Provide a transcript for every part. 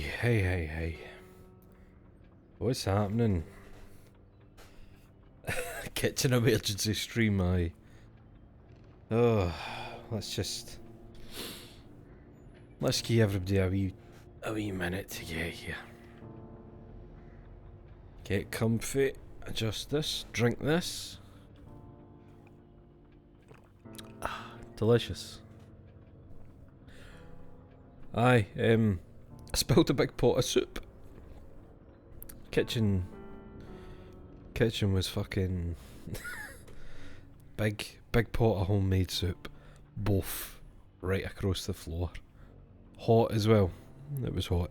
Hey. What's happening? Kitchen emergency stream, aye. Oh, let's give everybody a wee minute to get here. Get comfy, adjust this, drink this. Delicious. Aye, I spilled a big pot of soup. Kitchen was fucking big pot of homemade soup. Both right across the floor. Hot as well. It was hot.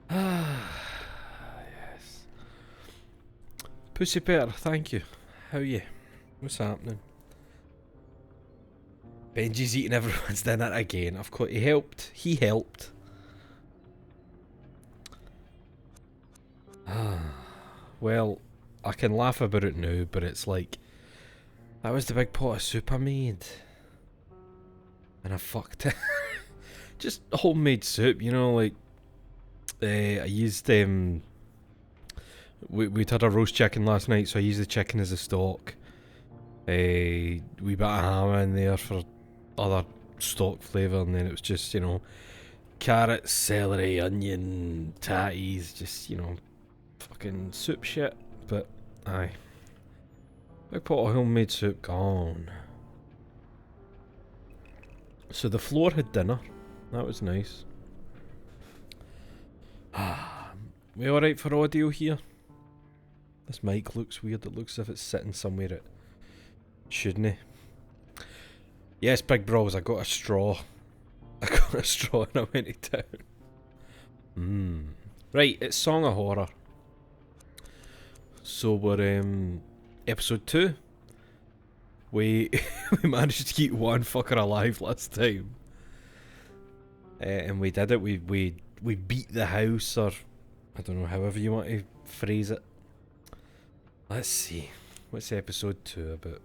Ah, yes. Pussy Peter, thank you. How are you? What's happening? Benji's eating everyone's dinner again. Of course, he helped. Well, I can laugh about it now, but it's like, that was the big pot of soup I made. And I fucked it. Just homemade soup, you know, like, I used, we'd had a roast chicken last night, so I used the chicken as a stock. We bit of ham in there for other stock flavour, and then it was just, you know, carrots, celery, onion, tatties, just, you know, fucking soup shit. But, aye. Big pot of homemade soup gone. So the floor had dinner. That was nice. We alright for audio here? This mic looks weird. It looks as if it's sitting somewhere it shouldn't. Yes, Big Bros, I got a straw. And I went to town. Right, it's Song of Horror. So we're episode 2. We managed to keep one fucker alive last time. And we did it. We beat the house, or I don't know, however you want to phrase it. Let's see. What's episode 2 about?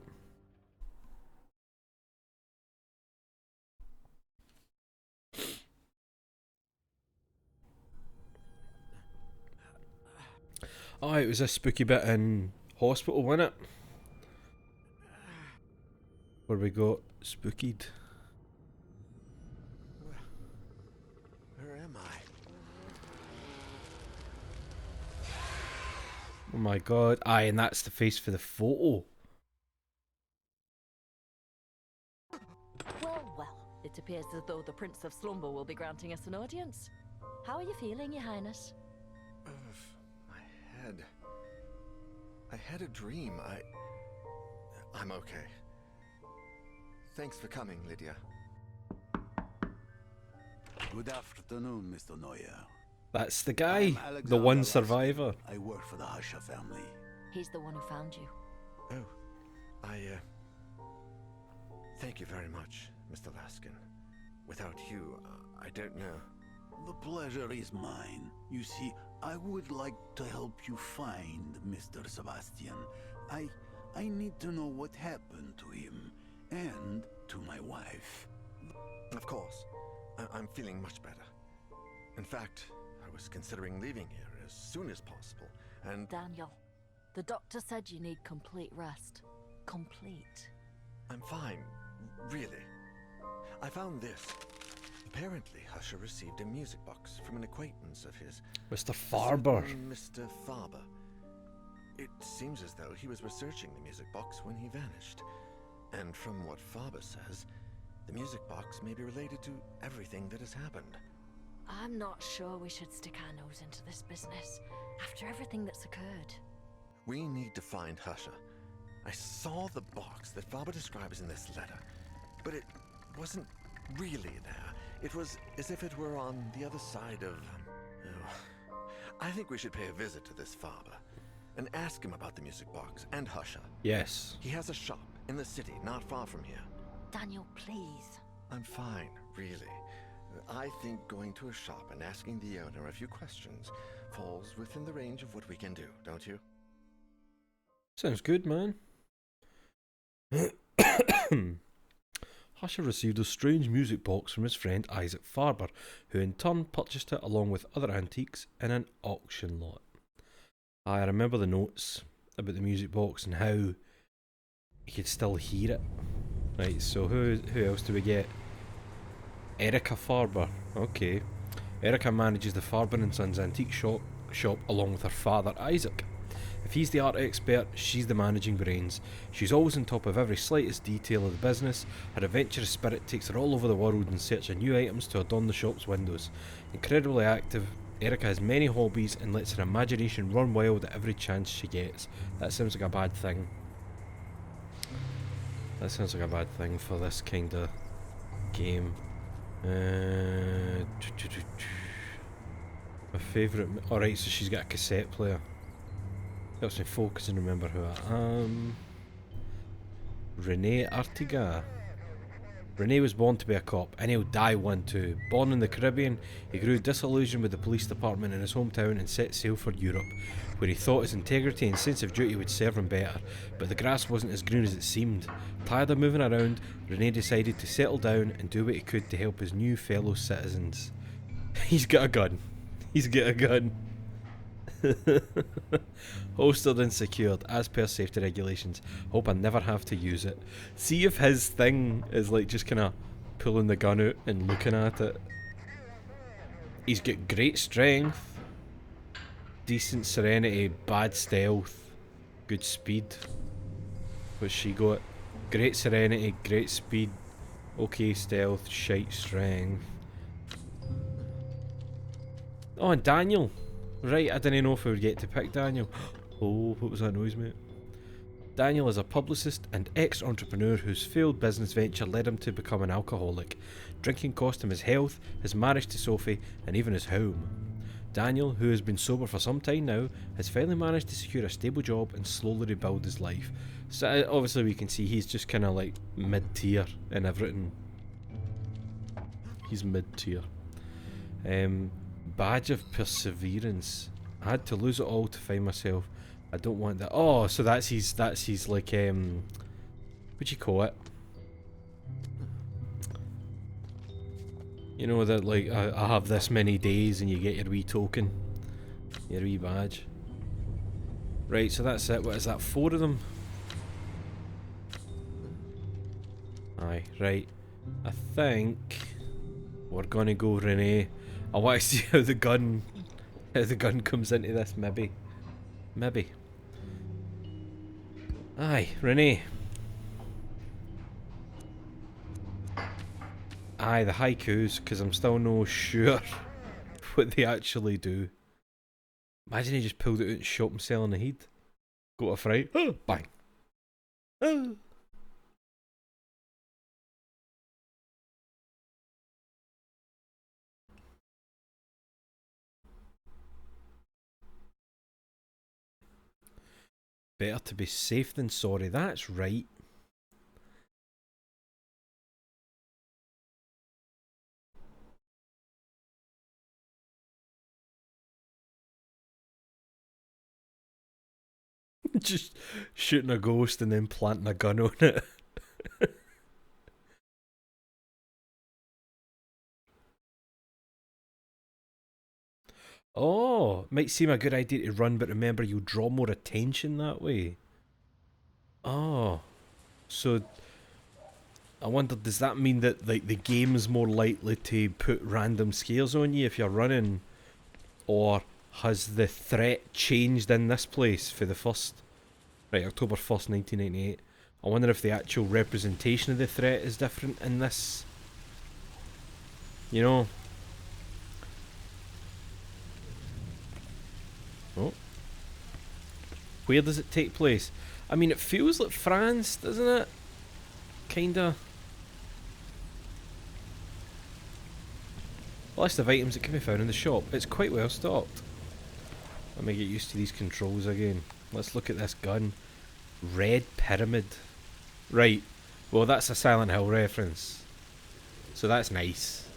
Oh, it was a spooky bit in hospital, wasn't it? Where we got spookied. Where am I? Oh my god. Aye, and that's the face for the photo. Well, it appears as though the Prince of Slumber will be granting us an audience. How are you feeling, Your Highness? My head. I had a dream. I'm okay. Thanks for coming, Lydia. Good afternoon, Mr. Neuer. That's the guy. I'm The one Alexander survivor. Lasky. I work for the Husha family. He's the one who found you. Oh, thank you very much, Mr. Laskin. Without you, I don't know. The pleasure is mine. You see, I would like to help you find Mr. Sebastian. I need to know what happened to him and to my wife. Of course. I'm feeling much better. In fact, I was considering leaving here as soon as possible, and Daniel, the doctor said you need complete rest. Complete. I'm fine, really. I found this. Apparently, Husher received a music box from an acquaintance of his. Mr. Farber. Mr. Farber. It seems as though he was researching the music box when he vanished. And from what Farber says, the music box may be related to everything that has happened. I'm not sure we should stick our nose into this business after everything that's occurred. We need to find Husher. I saw the box that Farber describes in this letter, but it wasn't really there. It was as if it were on the other side of... I think we should pay a visit to this Farber and ask him about the music box and Husher. Yes. He has a shop in the city not far from here. Daniel, please. I'm fine, really. I think going to a shop and asking the owner a few questions falls within the range of what we can do, don't you? Sounds good, man. Husher received a strange music box from his friend Isaac Farber, who in turn purchased it along with other antiques in an auction lot. I remember the notes about the music box and how you could still hear it. Right, so who else do we get? Erica Farber. Okay. Erica manages the Farber and Sons antique shop along with her father Isaac. If he's the art expert, she's the managing brains. She's always on top of every slightest detail of the business. Her adventurous spirit takes her all over the world in search of new items to adorn the shop's windows. Incredibly active, Erica has many hobbies and lets her imagination run wild at every chance she gets. That sounds like a bad thing. That sounds like a bad thing for this kind of game. My favourite... Alright, so she's got a cassette player. Helps me focus and remember who I am. Rene Artiga. Rene was born to be a cop, and he'll die one too. Born in the Caribbean, he grew disillusioned with the police department in his hometown and set sail for Europe, where he thought his integrity and sense of duty would serve him better, but the grass wasn't as green as it seemed. Tired of moving around, Rene decided to settle down and do what he could to help his new fellow citizens. He's got a gun. He's got a gun. Holstered and secured as per safety regulations. Hope I never have to use it. See if his thing is like just kind of pulling the gun out and looking at it. He's got great strength, decent serenity, bad stealth, good speed. What's she got? Great serenity, great speed, okay stealth, shite strength. Oh, and Daniel. Right, I didn't know if we would get to pick Daniel. Oh, what was that noise, mate? Daniel is a publicist and ex-entrepreneur whose failed business venture led him to become an alcoholic. Drinking cost him his health, his marriage to Sophie, and even his home. Daniel, who has been sober for some time now, has finally managed to secure a stable job and slowly rebuild his life. So obviously we can see he's just kind of like mid-tier in everything. He's mid-tier. Badge of perseverance. I had to lose it all to find myself. I don't want that. Oh, so that's his like what'd you call it? You know that like I have this many days and you get your wee token. Your wee badge. Right, so that's it. What is that? 4 of them? Aye, right. I think we're gonna go Rene. I want to see how the gun comes into this, maybe. Maybe. Aye, Rene. Aye, the haikus, because I'm still no sure what they actually do. Imagine he just pulled it out and shot himself in the head. Got a fright. Oh, bang. Oh. Better to be safe than sorry, that's right. Just shooting a ghost and then planting a gun on it. Oh, might seem a good idea to run, but remember you'll draw more attention that way. Oh, so I wonder, does that mean that like the game's more likely to put random scares on you if you're running, or has the threat changed in this place for the first, right, October 1st, 1998? I wonder if the actual representation of the threat is different in this. You know. Oh. Where does it take place? I mean, it feels like France, doesn't it? Kinda. List of items that can be found in the shop. It's quite well stocked. Let me get used to these controls again. Let's look at this gun. Red Pyramid. Right. Well, that's a Silent Hill reference. So that's nice.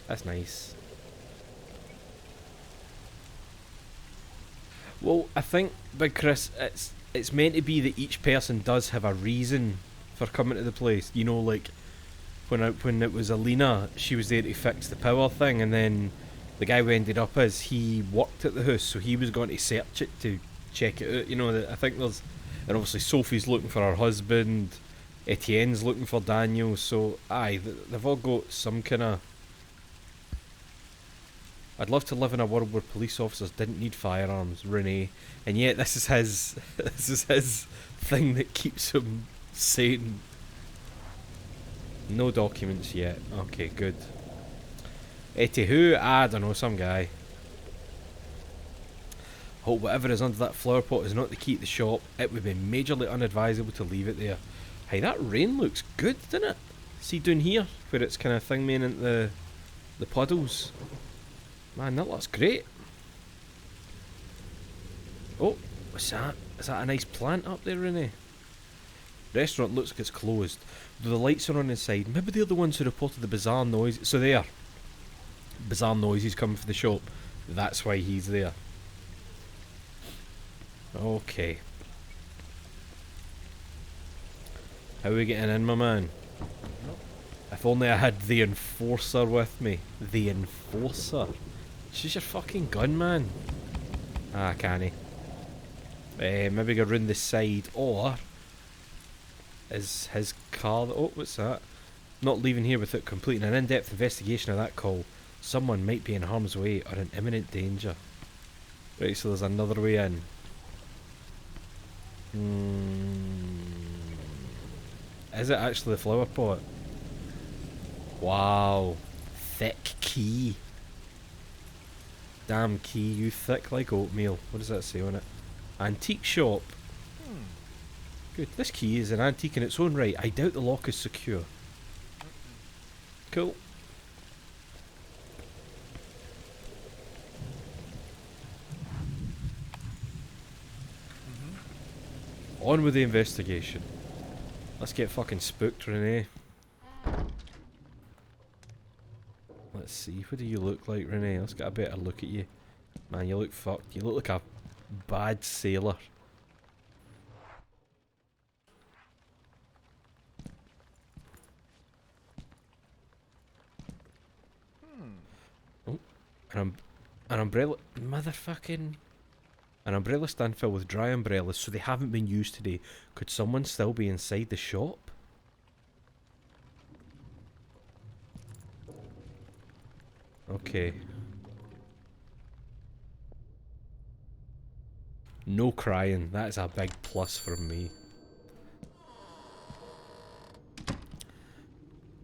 That's nice. Well, I think, Big Chris, it's meant to be that each person does have a reason for coming to the place. You know, like, when it was Alina, she was there to fix the power thing, and then the guy we ended up as, he worked at the house, so he was going to search it to check it out. You know, I think there's, and obviously Sophie's looking for her husband, Etienne's looking for Daniel, so aye, they've all got some kind of... I'd love to live in a world where police officers didn't need firearms, Renee, and yet this is his thing that keeps him sane. No documents yet. Okay, good. Eti who? I don't know, some guy. Hope whatever is under that flower pot is not the key to the shop. It would be majorly unadvisable to leave it there. Hey, that rain looks good, doesn't it? See down here, where it's kind of thing main into the puddles. Man, that looks great. Oh, what's that? Is that a nice plant up there, Renee? Restaurant looks like it's closed. Though the lights are on inside. Maybe they're the ones who reported the bizarre noise. So there. Bizarre noises coming from the shop. That's why he's there. Okay. How are we getting in, my man? If only I had the enforcer with me. The enforcer? She's your fucking gun, man. Ah, canny. Maybe go round the side, or... Is his car... Oh, what's that? Not leaving here without completing an in-depth investigation of that call. Someone might be in harm's way or in imminent danger. Right, so there's another way in. Is it actually the flower pot? Wow. Thick key. Damn key, you thick like oatmeal. What does that say on it? Antique shop. Good. This key is an antique in its own right. I doubt the lock is secure. Cool. On with the investigation. Let's get fucking spooked, Renee. Let's see. What do you look like, Renee? Let's get a better look at you. Man, you look fucked. You look like a bad sailor. Oh, an umbrella. Motherfucking. An umbrella stand filled with dry umbrellas, so they haven't been used today. Could someone still be inside the shop? Okay. No crying. That is a big plus from me.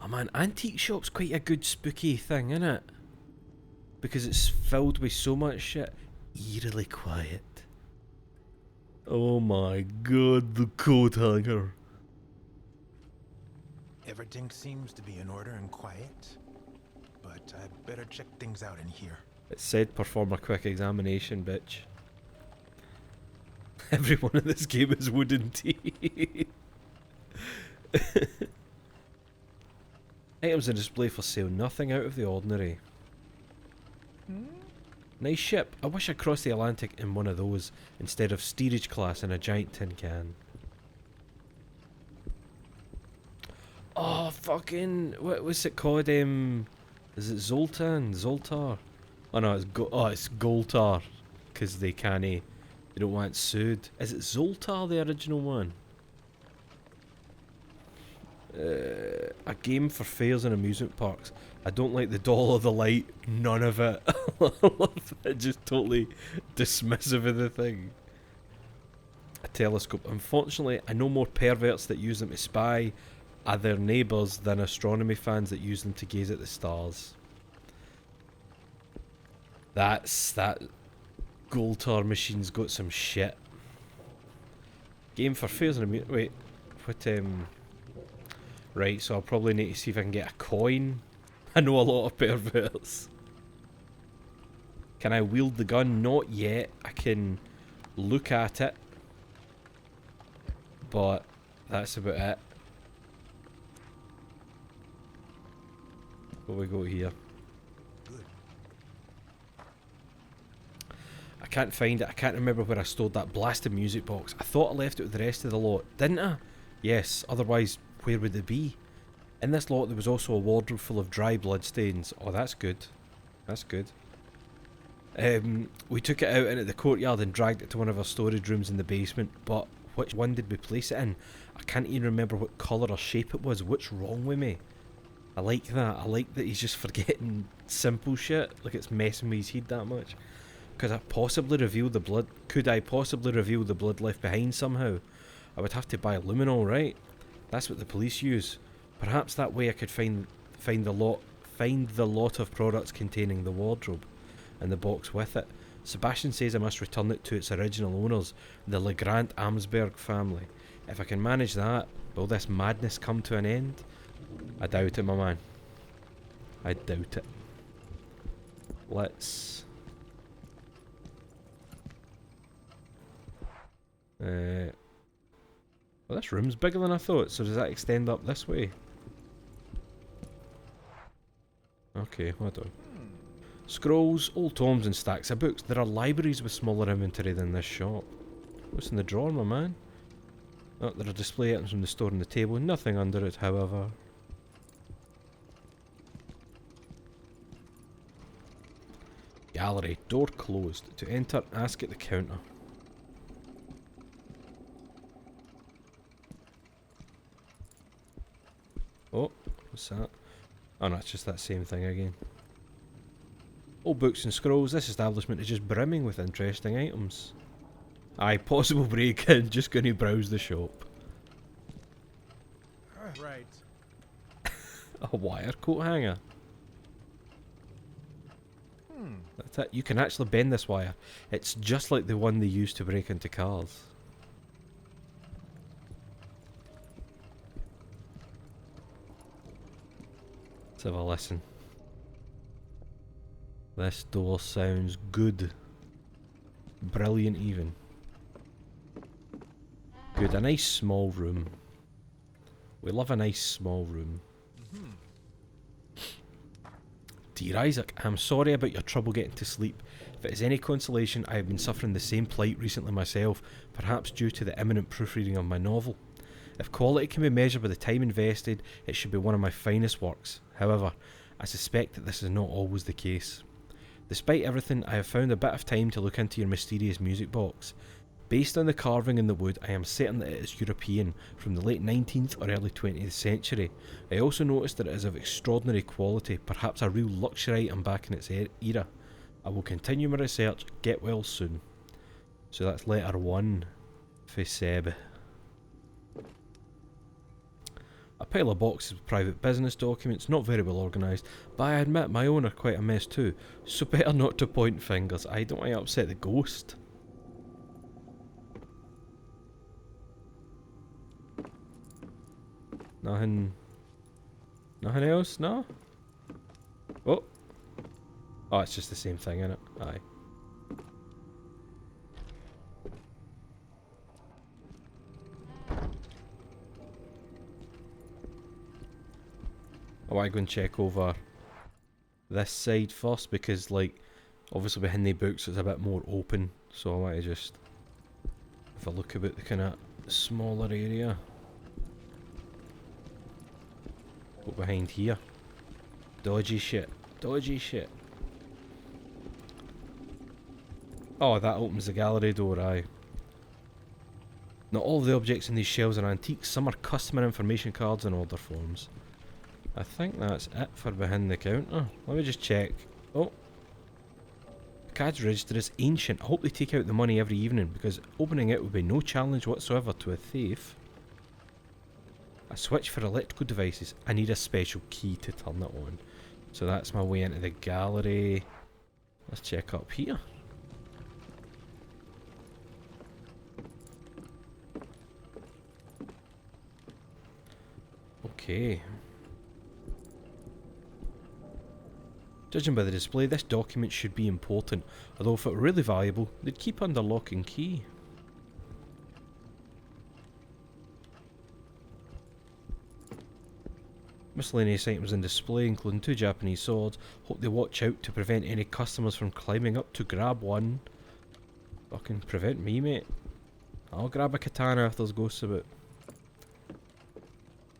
Oh man, antique shop's quite a good spooky thing, isn't it? Because it's filled with so much shit. Eerily quiet. Oh my god, the coat hanger. Everything seems to be in order and quiet, but I'd better check things out in here. It said perform a quick examination, bitch. Everyone in this game is wooden teeth. Items on display for sale, nothing out of the ordinary. Nice ship. I wish I crossed the Atlantic in one of those instead of steerage class in a giant tin can. Oh, fucking... what's it called? Is it Zoltan? Zoltar? Oh no, it's it's Goltar. Because they don't want sued. Is it Zoltar, the original one? A game for fairs and amusement parks. I don't like the doll or the light. None of it. Just totally dismissive of the thing. A telescope. Unfortunately, I know more perverts that use them to spy at their neighbours than astronomy fans that use them to gaze at the stars. That Goltar machine's got some shit. Game for fairs and amusement. Wait, what? Right, so I'll probably need to see if I can get a coin. I know a lot of perverts. Can I wield the gun? Not yet. I can look at it. But that's about it. What we got here? Good. I can't find it. I can't remember where I stored that blasted music box. I thought I left it with the rest of the lot. Didn't I? Yes, otherwise where would it be? In this lot there was also a wardrobe full of dry blood stains. Oh, that's good. That's good. We took it out into the courtyard and dragged it to one of our storage rooms in the basement, but which one did we place it in? I can't even remember what colour or shape it was. What's wrong with me? I like that. I like that he's just forgetting simple shit. Like it's messing with his head that much. Could I possibly reveal the blood? Could I possibly reveal the blood left behind somehow? I would have to buy luminol, right? That's what the police use. Perhaps that way I could find the lot of products containing the wardrobe and the box with it. Sebastian says I must return it to its original owners, the Legrand Amsberg family. If I can manage that, will this madness come to an end? I doubt it, my man. I doubt it. Let's... well, this room's bigger than I thought, so does that extend up this way? Okay, hold on. Scrolls, old tomes and stacks of books. There are libraries with smaller inventory than this shop. What's in the drawer, my man? Oh, there are display items from the store on the table. Nothing under it, however. Gallery. Door closed. To enter, ask at the counter. Oh, what's that? Oh no, it's just that same thing again. Old books and scrolls. This establishment is just brimming with interesting items. Aye, possible break-in. Just gonna browse the shop. Right. A wire coat hanger. That's it. You can actually bend this wire. It's just like the one they used to break into cars. Let's have a listen. This door sounds good. Brilliant even. Good. A nice small room. We love a nice small room. Dear Isaac, I'm sorry about your trouble getting to sleep. If it is any consolation, I have been suffering the same plight recently myself, perhaps due to the imminent proofreading of my novel. If quality can be measured by the time invested, it should be one of my finest works. However, I suspect that this is not always the case. Despite everything, I have found a bit of time to look into your mysterious music box. Based on the carving in the wood, I am certain that it is European, from the late 19th or early 20th century. I also noticed that it is of extraordinary quality, perhaps a real luxury item back in its era. I will continue my research. Get well soon. So that's letter 1 for Seb. A pile of boxes with private business documents, not very well organised, but I admit my own are quite a mess too, so better not to point fingers. I don't want to upset the ghost. Nothing else? No? Oh! Oh, it's just the same thing, innit? Aye. I want to go and check over this side first because, like, obviously behind the books it's a bit more open, so I want to just have a look about the kind of smaller area. Go behind here. Dodgy shit. Dodgy shit. Oh, that opens the gallery door, aye. Not all of the objects in these shelves are antiques, some are customer information cards and order forms. I think that's it for behind the counter. Let me just check. Oh. The cash register is ancient. I hope they take out the money every evening because opening it would be no challenge whatsoever to a thief. A switch for electrical devices. I need a special key to turn it on. So that's my way into the gallery. Let's check up here. Okay. Judging by the display, this document should be important, although if it were really valuable, they'd keep under lock and key. Miscellaneous items in display, including 2 Japanese swords. Hope they watch out to prevent any customers from climbing up to grab one. Fucking prevent me, mate. I'll grab a katana if there's ghosts about.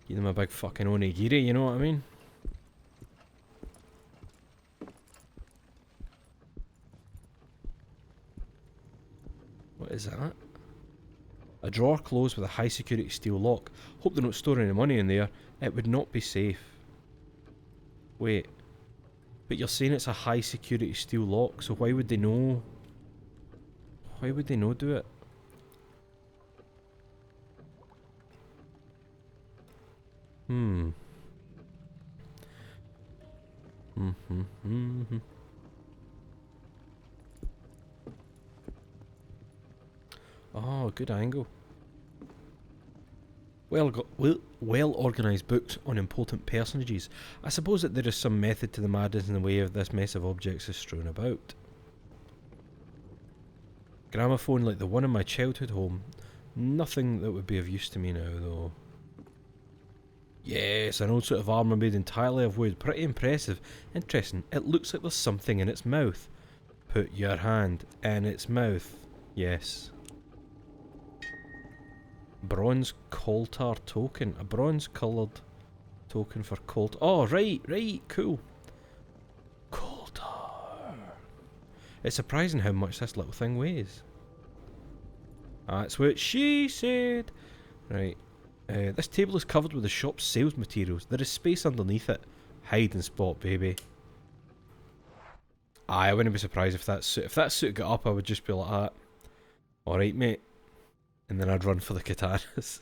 Give them a big fucking onigiri, you know what I mean? What is that? A drawer closed with a high security steel lock. Hope they're not storing any money in there. It would not be safe. Wait. But you're saying it's a high security steel lock, so why would they know? Why would they not do it? Oh, good angle. Well organised books on important personages. I suppose that there is some method to the madness in the way of this mess of objects is strewn about. Gramophone like the one in my childhood home. Nothing that would be of use to me now, though. Yes, an old suit of armour made entirely of wood. Pretty impressive. Interesting. It looks like there's something in its mouth. Put your hand in its mouth. Yes. Bronze Coltar token. A bronze coloured token for Coltar. Oh, right, cool. Coltar. It's surprising how much this little thing weighs. That's what she said. Right. This table is covered with the shop's sales materials. There is space underneath it. Hide and spot, baby. I wouldn't be surprised if that suit got up, I would just be like that. Alright, mate. And then I'd run for the katanas.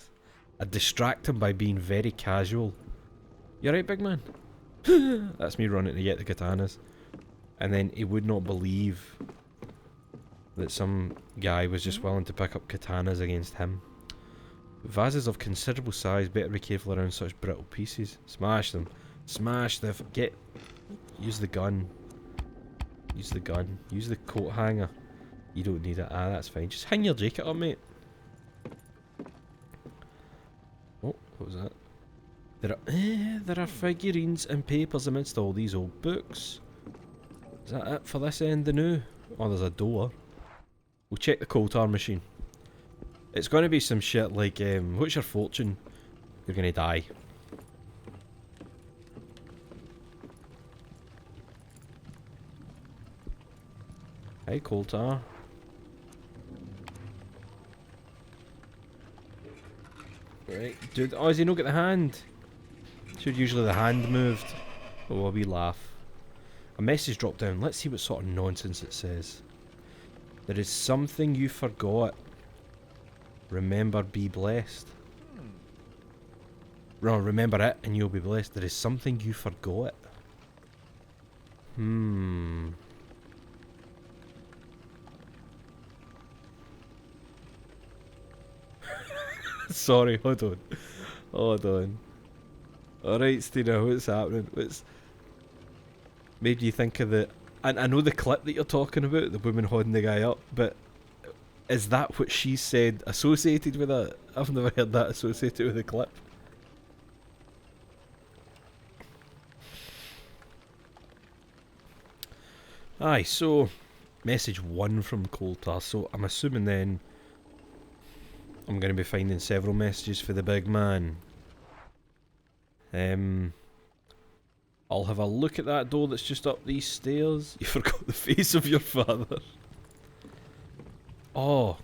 I'd distract him by being very casual. You alright, big man? That's me running to get the katanas. And then he would not believe that some guy was just willing to pick up katanas against him. Vases of considerable size, better be careful around such brittle pieces. Smash them. Smash the... Use the gun. Use the gun. Use the coat hanger. You don't need it. Ah, that's fine. Just hang your jacket up, mate. Oh, what was that? There are figurines and papers amidst all these old books. Is that it for this end the new? Oh, there's a door. We'll check the Coltar machine. It's going to be some shit like, what's your fortune? You're going to die. Hey, Coltar. Right, dude. Oh, has he not got the hand? Should usually the hand moved. Oh, a wee laugh. A message dropped down. Let's see what sort of nonsense it says. There is something you forgot. Remember, be blessed. No, remember it and you'll be blessed. There is something you forgot. Sorry, hold on. Hold on. Alright, Stina, what's happening? What's made you think of the... I know the clip that you're talking about, the woman holding the guy up, but is that what she said associated with it? I've never heard that associated with the clip. Aye, so message 1 from Coltar, so I'm assuming then I'm going to be finding several messages for the big man. I'll have a look at that door that's just up these stairs. You forgot the face of your father. Oh,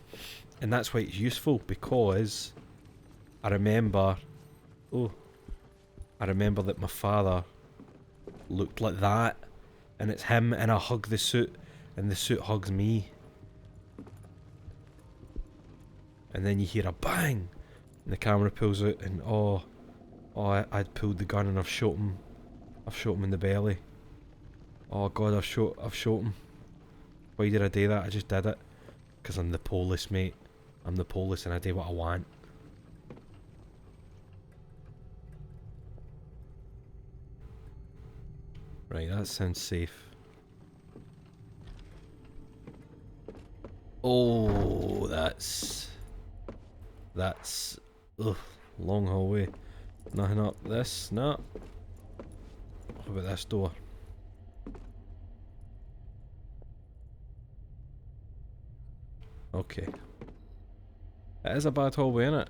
and that's why it's useful, because I remember... Oh, I remember that my father looked like that, and it's him, and I hug the suit, and the suit hugs me. And then you hear a bang, and the camera pulls out, and I'd pulled the gun and I've shot him. I've shot him in the belly. Oh god, I've shot him. Why did I do that? I just did it. Because I'm the police, mate. I'm the police and I do what I want. Right, that sounds safe. Oh, that's... Ugh, long hallway. Nothing up this, no. What about this door? Okay. It is a bad hallway, innit?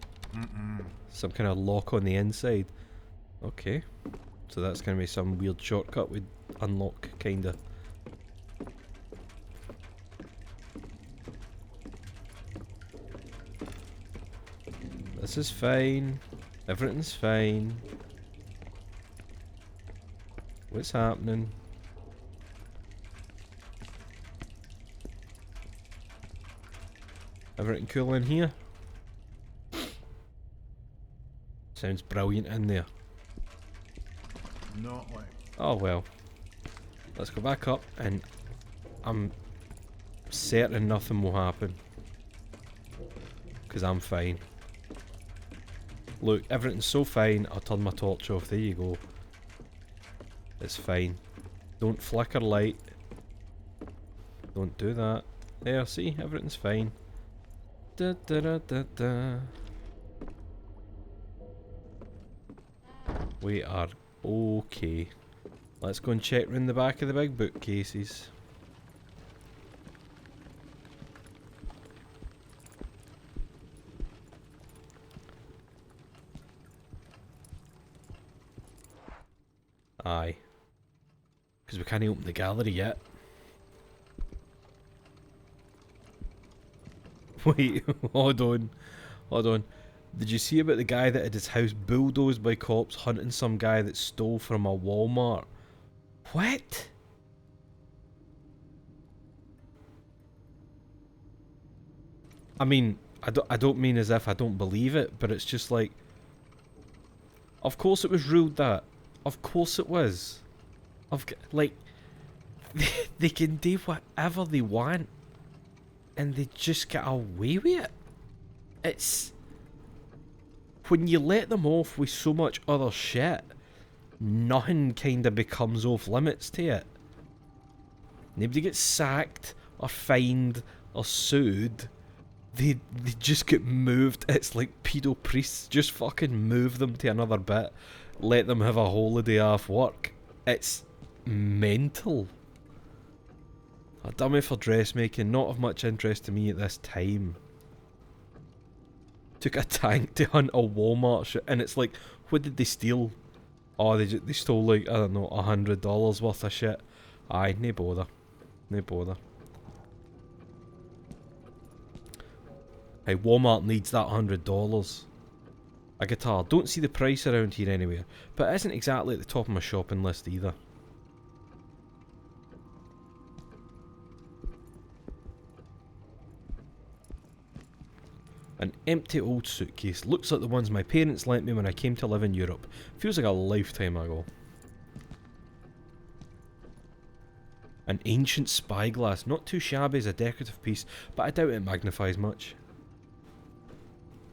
Some kind of lock on the inside. Okay. So that's gonna be some weird shortcut with unlock, kinda. This is fine. Everything's fine. What's happening? Everything cool in here? Sounds brilliant in there. Not like. Oh well. Let's go back up and I'm certain nothing will happen. Because I'm fine. Look, everything's so fine, I'll turn my torch off. There you go. It's fine. Don't flicker light. Don't do that. There, see? Everything's fine. Da da da da da. We are okay. Let's go and check round the back of the big bookcases. Aye. Because we can't open the gallery yet. Wait, hold on. Hold on. Did you see about the guy that had his house bulldozed by cops hunting some guy that stole from a Walmart? What? I mean, I don't mean as if I don't believe it, but it's just like, of course it was ruled that. Of course it was. Like, they can do whatever they want, and they just get away with it. It's when you let them off with so much other shit, nothing kind of becomes off limits to it. Nobody gets sacked or fined or sued. They just get moved. It's like pedo priests. Just fucking move them to another bit. Let them have a holiday off work. It's mental. A dummy for dressmaking, not of much interest to me at this time. Took a tank to hunt a Walmart shit, and it's like, what did they steal? Oh, they stole like, I don't know, $100 worth of shit. Aye, no bother. No bother. Hey, Walmart needs that $100. A guitar. Don't see the price around here anywhere, but it isn't exactly at the top of my shopping list either. An empty old suitcase. Looks like the ones my parents lent me when I came to live in Europe. Feels like a lifetime ago. An ancient spyglass. Not too shabby as a decorative piece, but I doubt it magnifies much.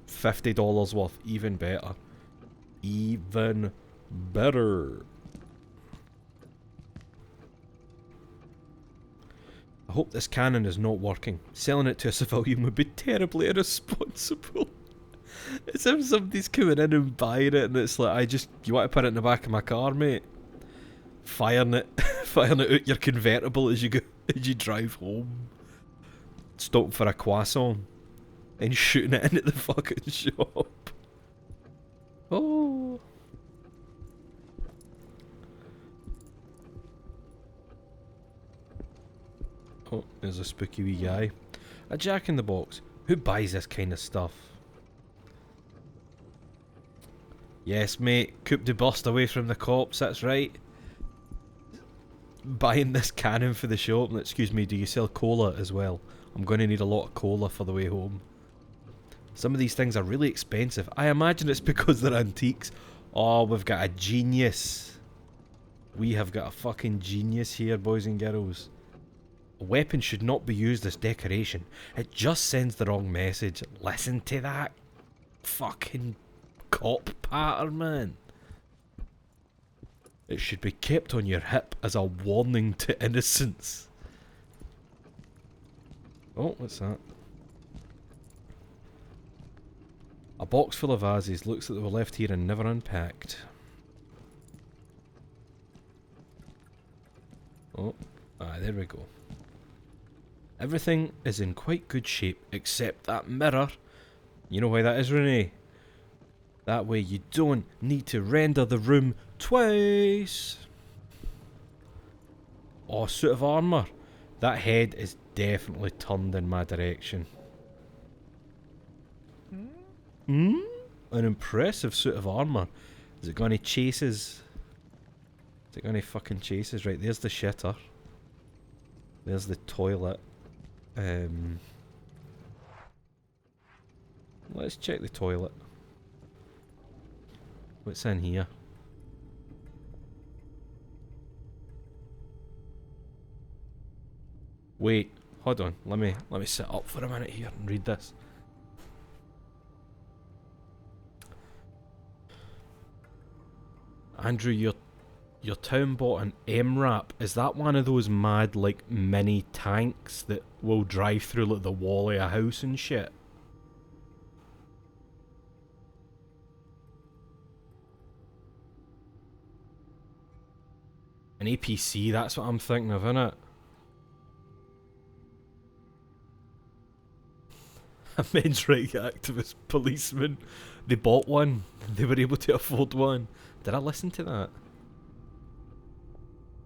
$50 worth. Even better. Even better. I hope this cannon is not working. Selling it to a civilian would be terribly irresponsible. It's if somebody's coming in and buying it and it's like, you want to put it in the back of my car, mate? Firing it out your convertible as you drive home. Stopping for a croissant. And shooting it into the fucking shop. Oh. Oh, there's a spooky wee guy. A Jack in the Box. Who buys this kind of stuff? Yes, mate. Coop de bust away from the cops, that's right. Buying this cannon for the shop. Excuse me, do you sell cola as well? I'm going to need a lot of cola for the way home. Some of these things are really expensive. I imagine it's because they're antiques. Oh, we've got a genius. We have got a fucking genius here, boys and girls. A weapon should not be used as decoration. It just sends the wrong message. Listen to that fucking cop pattern, man. It should be kept on your hip as a warning to innocence. Oh, what's that? A box full of vases. Looks like they were left here and never unpacked. Oh, there we go. Everything is in quite good shape except that mirror. You know why that is, Renee? That way you don't need to render the room twice. Oh, suit of armour. That head is definitely turned in my direction. Hmm? An impressive suit of armour. Is it got any chases? Is it got any fucking chases? Right, there's the shitter. There's the toilet. Let's check the toilet. What's in here? Wait, hold on. Let me sit up for a minute here and read this. Andrew, your town bought an MRAP. Is that one of those mad like mini tanks that will drive through like the wall of a house and shit? An APC, that's what I'm thinking of, innit? A men's rights activist policeman. They bought one. They were able to afford one. Did I listen to that?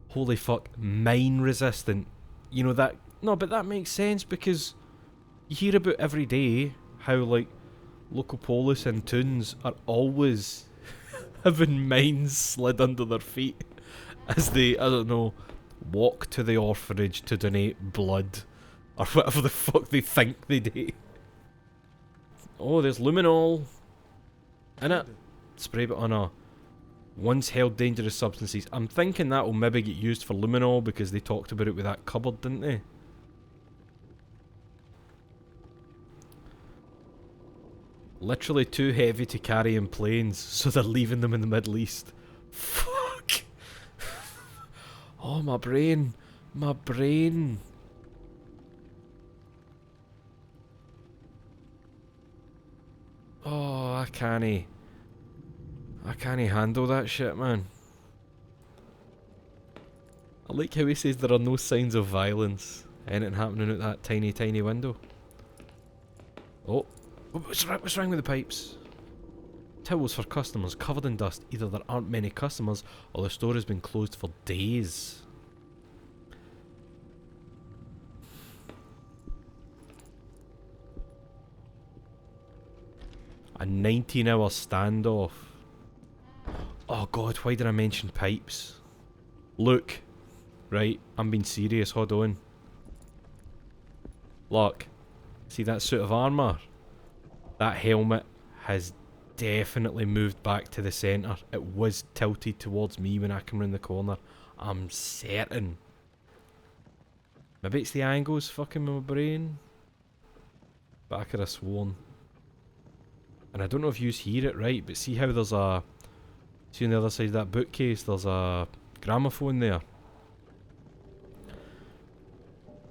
Holy fuck. Mine resistant. You know that... No, but that makes sense because you hear about every day how, like, local police and toons are always having mines slid under their feet as they, I don't know, walk to the orphanage to donate blood or whatever the fuck they think they do. Oh, there's luminol in it. Spray it on a once held dangerous substances. I'm thinking that will maybe get used for luminol because they talked about it with that cupboard, didn't they? Literally too heavy to carry in planes, so they're leaving them in the Middle East. Fuck. Oh, my brain. My brain. Oh, I can't handle that shit, man. I like how he says there are no signs of violence. Anything happening out that tiny, tiny window. Oh, what's wrong with the pipes? Towels for customers covered in dust. Either there aren't many customers or the store has been closed for days. A 19-hour standoff. Oh god, why did I mention pipes? Look. Right, I'm being serious, hold on. Look. See that suit of armour? That helmet has definitely moved back to the centre. It was tilted towards me when I came around the corner. I'm certain. Maybe it's the angles fucking my brain. But I could have sworn. And I don't know if you hear it right, but see how there's a... See on the other side of that bookcase, there's a gramophone there.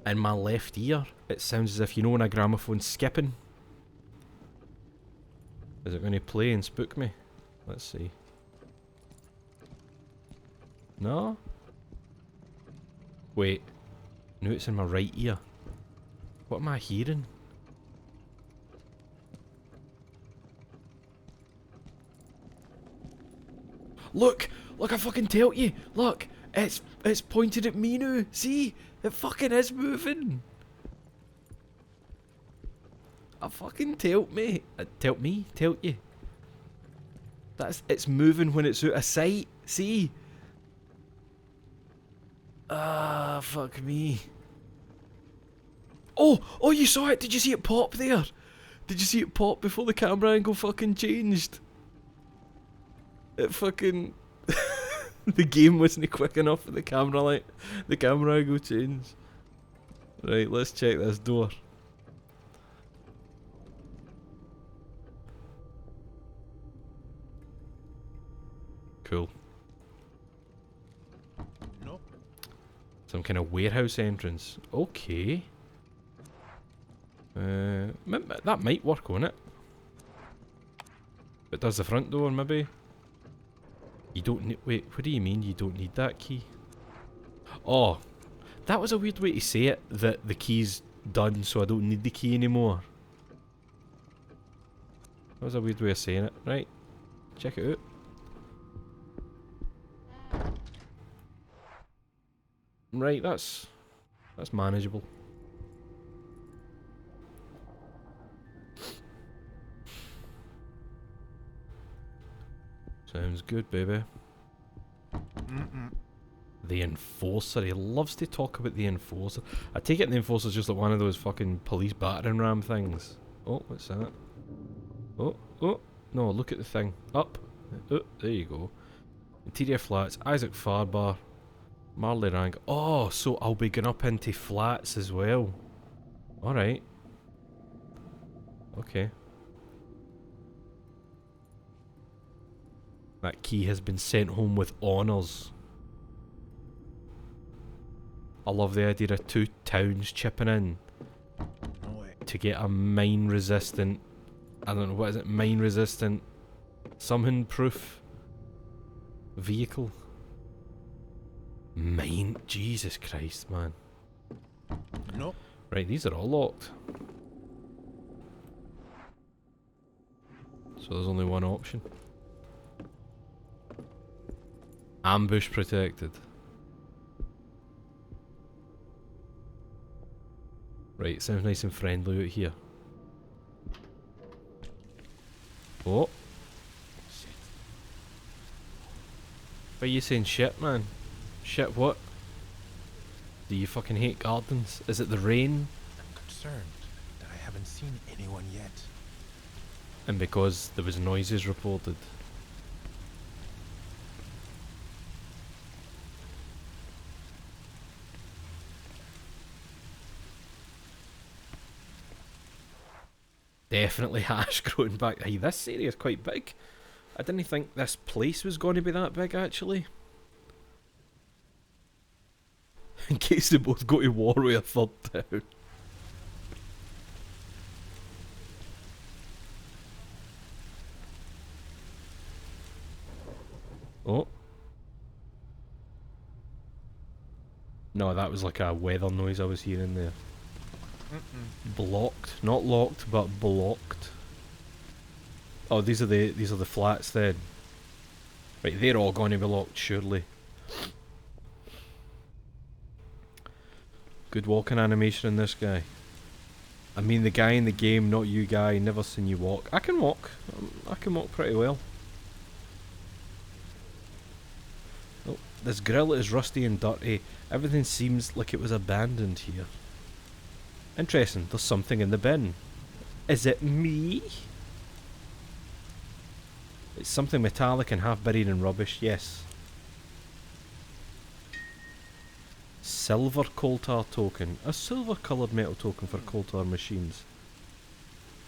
In my left ear, it sounds as if, you know when a gramophone's skipping? Is it going to play and spook me? Let's see. No? Wait. No, it's in my right ear. What am I hearing? Look! Look, I fucking tell you! Look! It's pointed at me now! See? It fucking is moving! I fucking tilt me. Tilt me? Tilt you. It's moving when it's out of sight. See? Ah, fuck me. Oh! Oh, you saw it! Did you see it pop there? Did you see it pop before the camera angle fucking changed? It fucking... the game wasn't quick enough for the camera light. The camera angle changed. Right, let's check this door. Cool. Nope. Some kind of warehouse entrance. Okay. That might work, won't it? But does the front door, maybe? You don't need... Wait, what do you mean you don't need that key? Oh. That was a weird way to say it, that the key's done, so I don't need the key anymore. That was a weird way of saying it. Right. check it out. Right, that's manageable. Sounds good, baby. The Enforcer. He loves to talk about the Enforcer. I take it the Enforcer's just like one of those fucking police battering ram things. Oh, what's that? Oh, oh. No, look at the thing. Up. Oh, there you go. Interior flats. Isaac Farbar. Marley Rang. Oh, so I'll be going up into flats as well. Alright. Okay. That key has been sent home with honours. I love the idea of 2 towns chipping in to get a mine resistant, I don't know, what is it, mine resistant, summon proof vehicle. Mine, Jesus Christ, man. Nope. Right, these are all locked. So there's only one option. Ambush protected. Right, sounds nice and friendly out here. Oh. Shit. Why are you saying shit, man? Shit what? Do you fucking hate gardens? Is it the rain? I'm concerned that I haven't seen anyone yet. And because there was noises reported. Definitely hash growing back. Hey, this area is quite big. I didn't think this place was going to be that big, actually. In case they both go to war with a third town. Oh. No, that was like a weather noise I was hearing there. Blocked, not locked, but blocked. Oh, these are the flats then. Right, they're all going to be locked, surely. Good walking animation in this guy. I mean the guy in the game, not you guy. Never seen you walk. I can walk. I can walk pretty well. Oh, this grill is rusty and dirty. Everything seems like it was abandoned here. Interesting, there's something in the bin. Is it me? It's something metallic and half buried in rubbish, yes. Silver coal tar token. A silver coloured metal token for coal tar machines.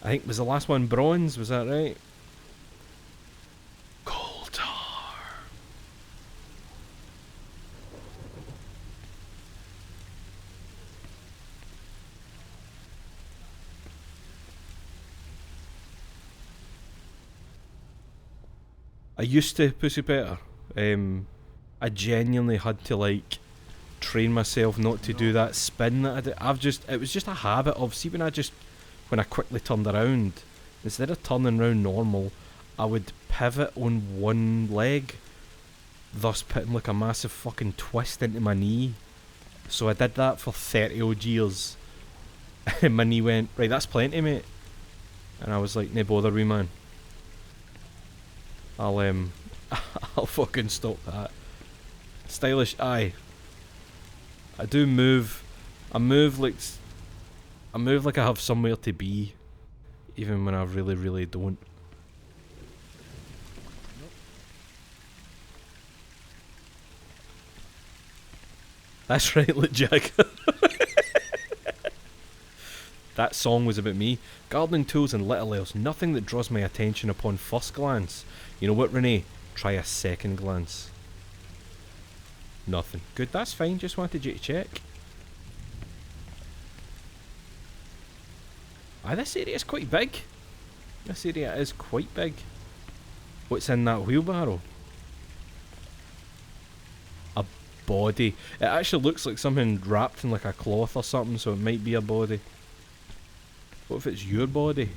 I think, was the last one bronze, was that right? Coal tar. I used to, Pussy Petter. I genuinely had to like train myself not to do that spin that I did. It was just a habit of, see when I quickly turned around, instead of turning around normal, I would pivot on one leg, thus putting like a massive fucking twist into my knee. So I did that for 30 odd years. And my knee went, right, that's plenty, mate. And I was like, no bother me, man. I'll fucking stop that. Stylish, aye. I do move. I move like I have somewhere to be, even when I really, really don't. That's right, Jack. That song was about me. Gardening tools and little else. Nothing that draws my attention upon first glance. You know what, Renee? Try a second glance. Nothing. Good, that's fine. Just wanted you to check. Aye, this area is quite big. This area is quite big. What's in that wheelbarrow? A body. It actually looks like something wrapped in like a cloth or something, so it might be a body. What if it's your body?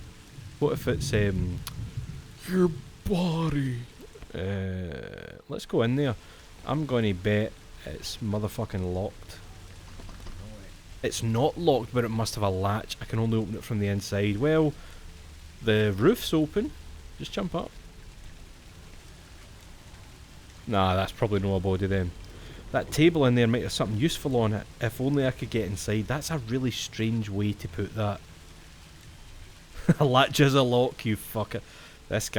What if it's your body. Let's go in there. I'm going to bet it's motherfucking locked. It's not locked, but it must have a latch. I can only open it from the inside. Well, the roof's open. Just jump up. Nah, that's probably not a body then. That table in there might have something useful on it. If only I could get inside. That's a really strange way to put that. A latch is a lock, you fucker. This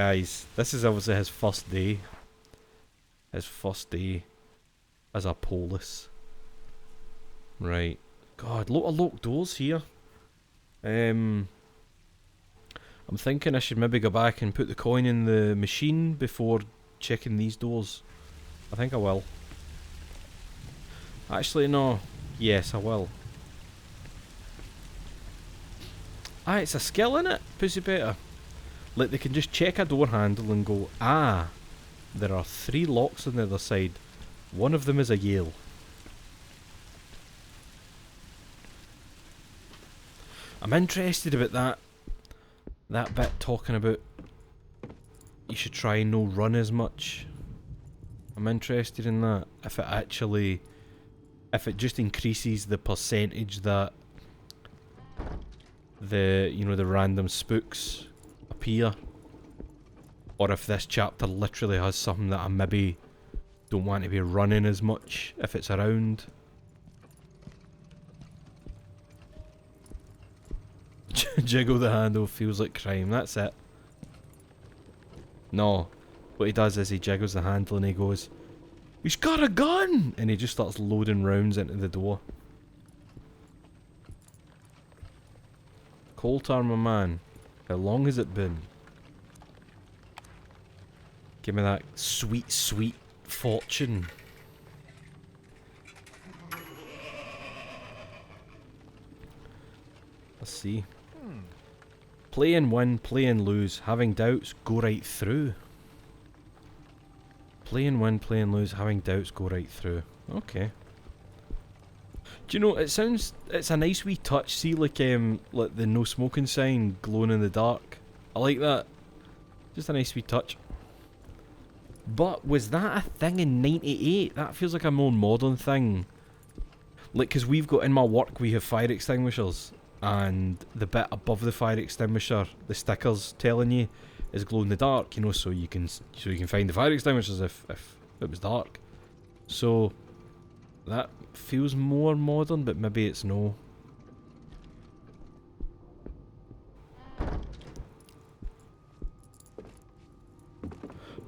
is obviously his first day. His first day as a polis. Right. God, lot of locked doors here. I'm thinking I should maybe go back and put the coin in the machine before checking these doors. I think I will. Actually, no. Yes, I will. Ah, it's a skill in it, Pussy Better. Like, they can just check a door handle and go, ah, there are 3 locks on the other side. One of them is a Yale. I'm interested about that bit talking about you should try and no run as much. I'm interested in that. If it just increases the percentage that the random spooks appear, or if this chapter literally has something that I maybe don't want to be running as much if it's around. Jiggle the handle, feels like crime, that's it. No, what he does is he jiggles the handle and he goes, "He's got a gun!" And he just starts loading rounds into the door. Coltar, my man, how long has it been? Give me that sweet, sweet fortune. Let's see. Play and win, play and lose. Having doubts, go right through. Play and win, play and lose. Having doubts, go right through. Okay. Do you know, it's a nice wee touch. See, like the no smoking sign glowing in the dark. I like that. Just a nice wee touch. But was that a thing in '98? That feels like a more modern thing. Like, because we've got, in my work, we have fire extinguishers. And the bit above the fire extinguisher, the stickers telling you, is glow in the dark, you know, so you can find the fire extinguishers if it was dark. So that feels more modern, but maybe it's no.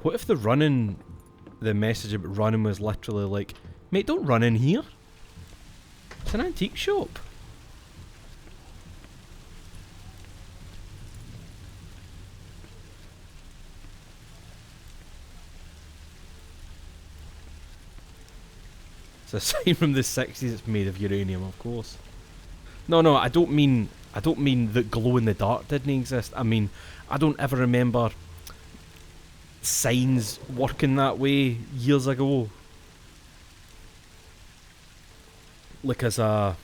What if the message about running was literally like, mate, don't run in here. It's an antique shop. It's a sign from the 60s. It's made of uranium, of course. No, I don't mean that glow in the dark didn't exist. I mean, I don't ever remember signs working that way years ago. Like as a,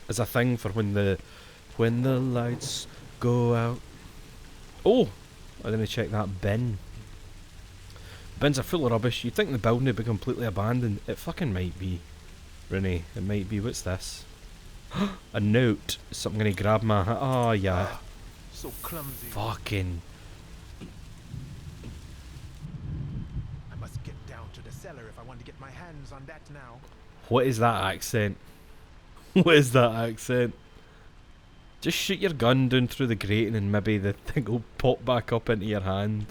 as a thing for when the lights go out. Oh, I didn't check that bin. Bins are full of rubbish. You'd think the building would be completely abandoned. It fucking might be. Renee, it might be. What's this? A note. So I'm gonna grab my... Oh, yeah. So clumsy. Fucking... I must get down to the cellar if I want to get my hands on that now. What is that accent? What is that accent? Just shoot your gun down through the grating and maybe the thing will pop back up into your hand.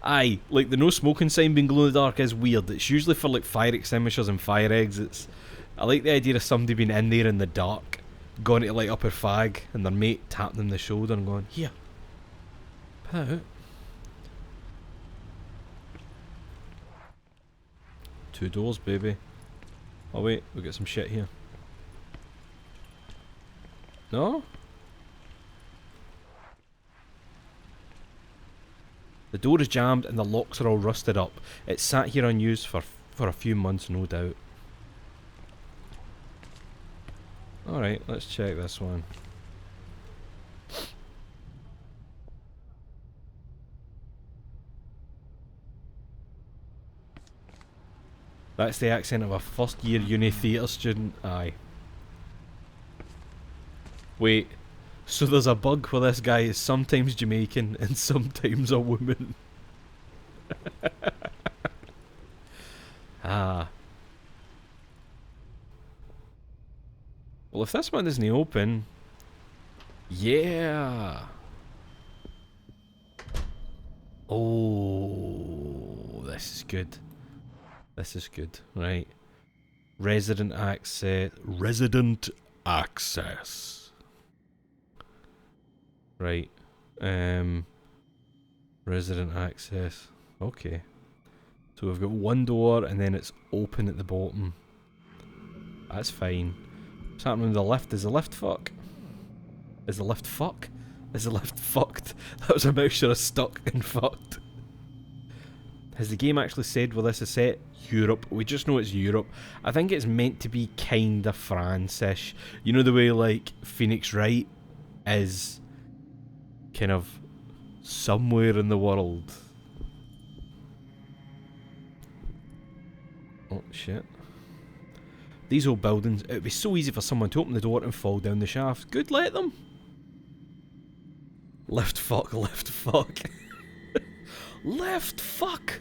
Aye, like the no smoking sign being glow in the dark is weird. It's usually for like fire extinguishers and fire exits. I like the idea of somebody being in there in the dark, going to light up a fag, and their mate tapping them on the shoulder and going, "Here, put out." 2 doors, baby. Oh wait, we got some shit here. No? The door is jammed and the locks are all rusted up. It's sat here unused for a few months, no doubt. Alright, let's check this one. That's the accent of a first year uni theatre student. Aye. Wait, so there's a bug where this guy is sometimes Jamaican and sometimes a woman. Ah. Well, if this one isn't open... Yeah! Oh, this is good. This is good, right. Resident access. Resident access. Right. Resident access. Okay. So we've got one door and then it's open at the bottom. That's fine. What's happening with the lift? Is the lift fuck? Is the lift fuck? Is the lift fucked? That was a mixture stuck and fucked. Has the game actually said where this is set? Europe. We just know it's Europe. I think it's meant to be kinda France-ish. You know the way like Phoenix Wright is kind of somewhere in the world. Oh shit. These old buildings, it would be so easy for someone to open the door and fall down the shaft. Good, let them. Lift fuck, lift fuck. Lift fuck.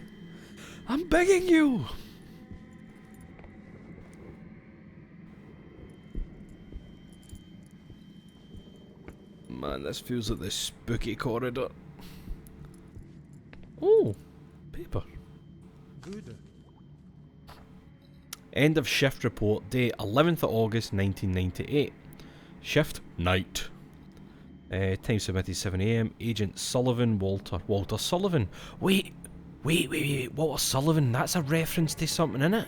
I'm begging you. Man, this feels like the spooky corridor. Oh, paper. Good. End of shift report, date 11th of August 1998. Shift, night. Time submitted 7 AM. Agent Sullivan, Walter Sullivan. Wait. Walter Sullivan, that's a reference to something, innit?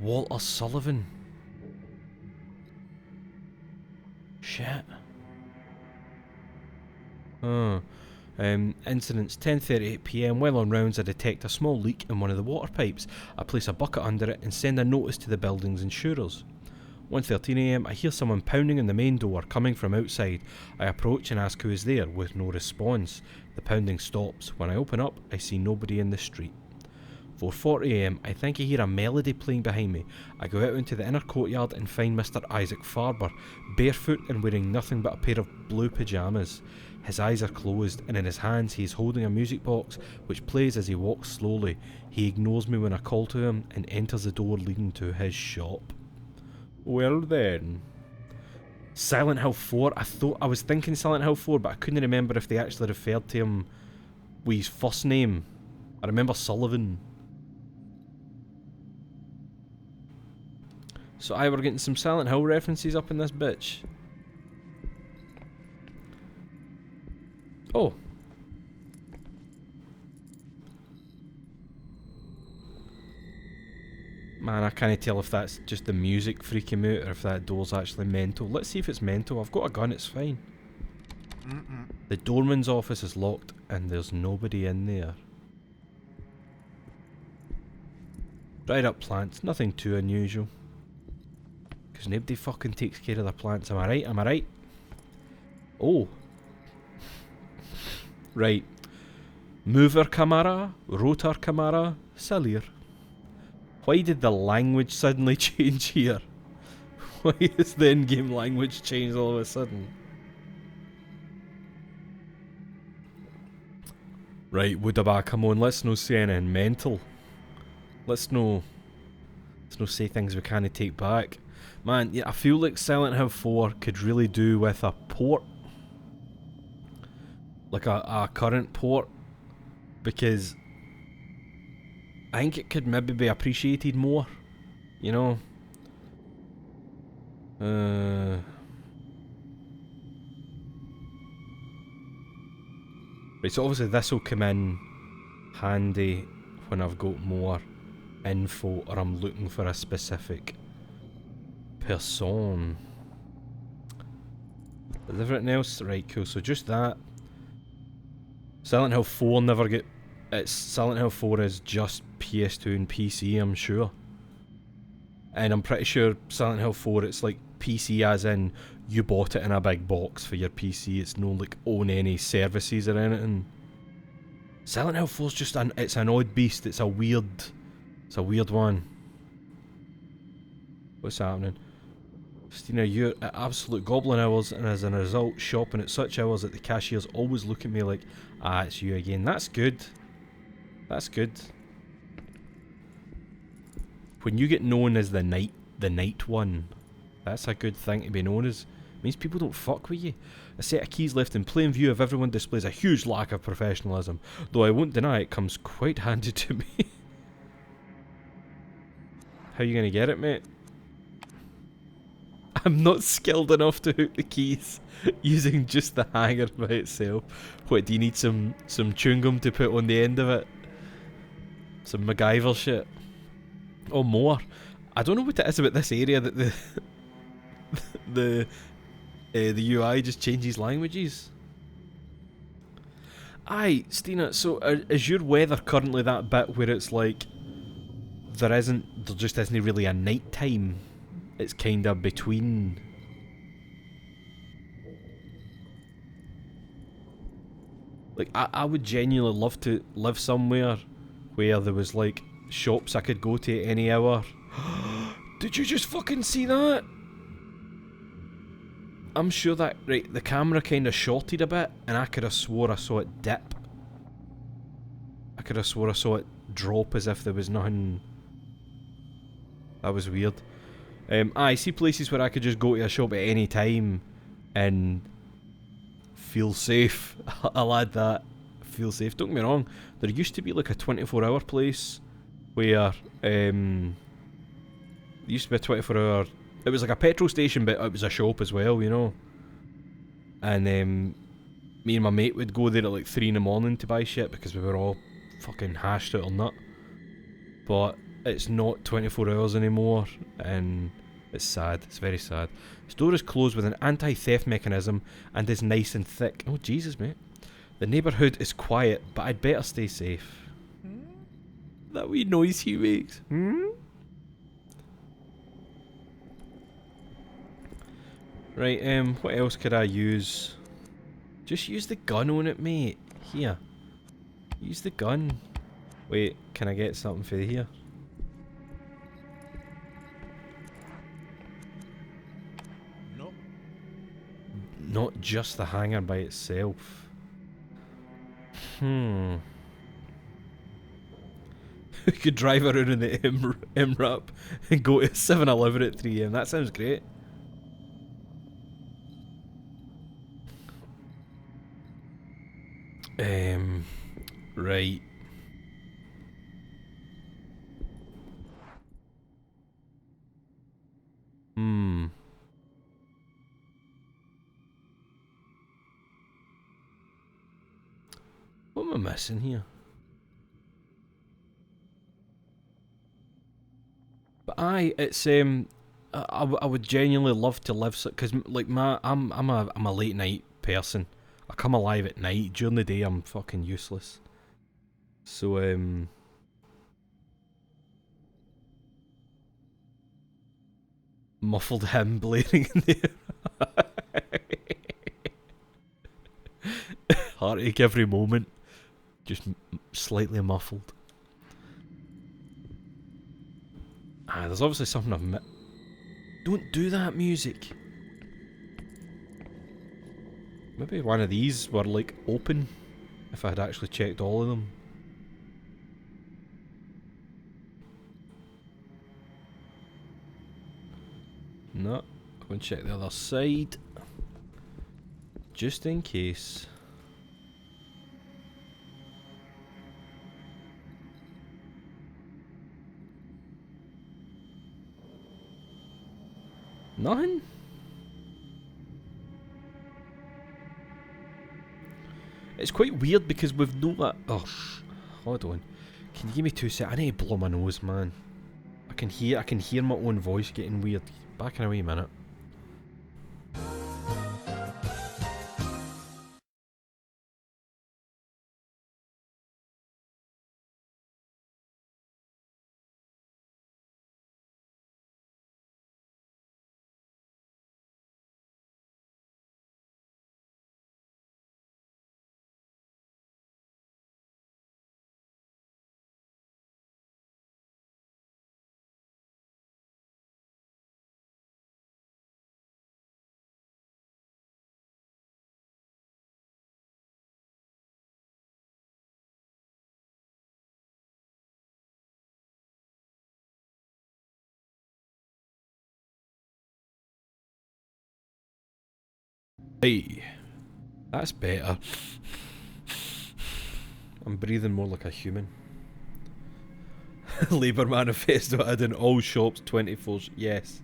Walter Sullivan. Shit. Oh. Incidents 10:38 PM. While on rounds, I detect a small leak in one of the water pipes. I place a bucket under it and send a notice to the building's insurers. 1:13 AM. I hear someone pounding on the main door coming from outside. I approach and ask who is there, with no response. The pounding stops. When I open up, I see nobody in the street. 4:40 AM. I think I hear a melody playing behind me. I go out into the inner courtyard and find Mr. Isaac Farber, barefoot and wearing nothing but a pair of blue pyjamas. His eyes are closed, and in his hands he is holding a music box, which plays as he walks slowly. He ignores me when I call to him, and enters the door leading to his shop. Well then. Silent Hill 4, I was thinking Silent Hill 4, but I couldn't remember if they actually referred to him with his first name. I remember Sullivan. So we're getting some Silent Hill references up in this bitch. Oh. Man, I can't tell if that's just the music freaking me out or if that door's actually mental. Let's see if it's mental. I've got a gun, it's fine. The doorman's office is locked and there's nobody in there. Dried up plants, nothing too unusual. Because nobody fucking takes care of their plants, am I right? Am I right? Oh. Right. Mover camera, rotor camera, Cellier. Why did the language suddenly change here? Why is the in-game language changed all of a sudden? Right, Woodaba, come on, let's no say anything mental. Let's no say things we can't take back. Man, yeah, I feel like Silent Hill 4 could really do with a port. Like a current port. Because I think it could maybe be appreciated more. You know? Right, so obviously this will come in handy when I've got more info or I'm looking for a specific person. Is everything else? Right, cool. So just that. Silent Hill 4 never get... Silent Hill 4 is just PS2 and PC, I'm sure. And I'm pretty sure Silent Hill 4, it's like PC as in you bought it in a big box for your PC. It's no like own any services or anything. Silent Hill 4's just it's an odd beast. It's a weird It's a weird one. What's happening? Stina, you're at absolute goblin hours, and as a result, shopping at such hours that the cashiers always look at me like, ah, it's you again. That's good. That's good. When you get known as the night one, that's a good thing to be known as. It means people don't fuck with you. A set of keys left in plain view of everyone displays a huge lack of professionalism, though I won't deny it comes quite handy to me. How you gonna get it, mate? I'm not skilled enough to hook the keys using just the hanger by itself. What, do you need some chewing gum to put on the end of it? Some MacGyver shit? Or more? I don't know what it is about this area that the UI just changes languages. Aye, Stina, so is your weather currently that bit where it's like there just isn't really a night time? It's kinda between. Like, I would genuinely love to live somewhere where there was like shops I could go to at any hour. Did you just fucking see that? I'm sure that, right, the camera kinda shorted a bit and I could have swore I saw it dip. I could have swore I saw it drop as if there was nothing. That was weird. I see places where I could just go to a shop at any time and feel safe. I'll add that. Feel safe. Don't get me wrong, there used to be like a 24-hour place where there used to be a 24-hour. It was like a petrol station, but it was a shop as well, you know. And me and my mate would go there at like 3 in the morning to buy shit because we were all fucking hashed out or nut. But it's not 24 hours anymore, and it's sad. It's very sad. Store is closed with an anti-theft mechanism and is nice and thick. Oh Jesus, mate. The neighbourhood is quiet, but I'd better stay safe. That wee noise he makes. Right, what else could I use? Just use the gun on it, mate. Here. Use the gun. Wait, can I get something for here? Nope. Not just the hanger by itself. We could drive around in the MRAP and go to 7-Eleven at 3 AM. That sounds great. Right. What am I missing here? But aye, it's I would genuinely love to live because like I'm a late night person. I come alive at night. During the day I'm fucking useless. So muffled hymn blaring in there. Heartache every moment. Just slightly muffled. Ah, there's obviously something I've missed. Don't do that, music. Maybe one of these were like open if I had actually checked all of them. No, go and check the other side. Just in case. Nothing? It's quite weird because we've no that. Oh, hold on. Can you give me 2 seconds? I need to blow my nose, man. I can hear my own voice getting weird. Back in a wee minute. Hey, that's better. I'm breathing more like a human. Labour manifesto adding all shops 24. Yes.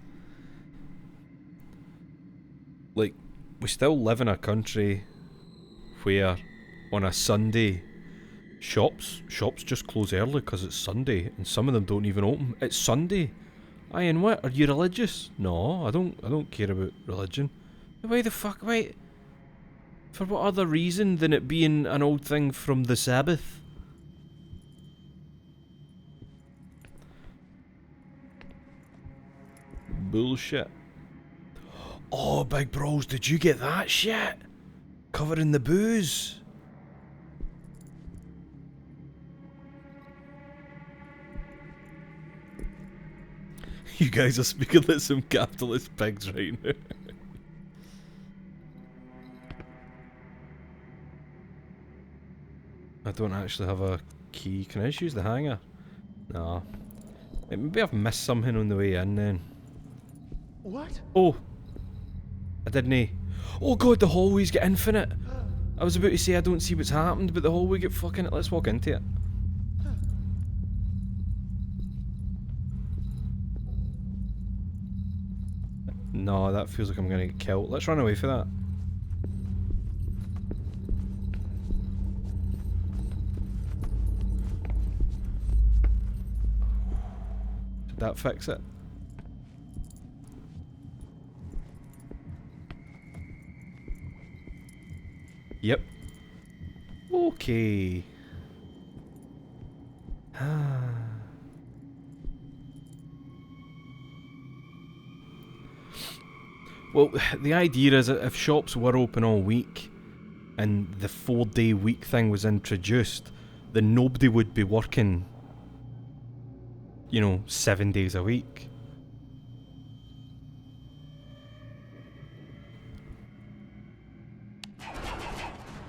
Like, we still live in a country where on a Sunday shops just close early because it's Sunday, and some of them don't even open. It's Sunday. Aye, and what? Are you religious? No, I don't care about religion. Why the fuck? Wait. For what other reason than it being an old thing from the Sabbath? Bullshit. Oh, big bros, did you get that shit? Covering the booze. You guys are speaking like some capitalist pigs right now. I don't actually have a key. Can I just use the hanger? Nah. Maybe I've missed something on the way in then. What? Oh! I didn't. Oh god, the hallways get infinite! I was about to say I don't see what's happened, but the hallway get fucking... Let's walk into it. No, that feels like I'm gonna get killed. Let's run away for that. Did that fix it? Yep. Okay. Well, the idea is that if shops were open all week and the 4-day week thing was introduced, then nobody would be working, you know, 7 days a week.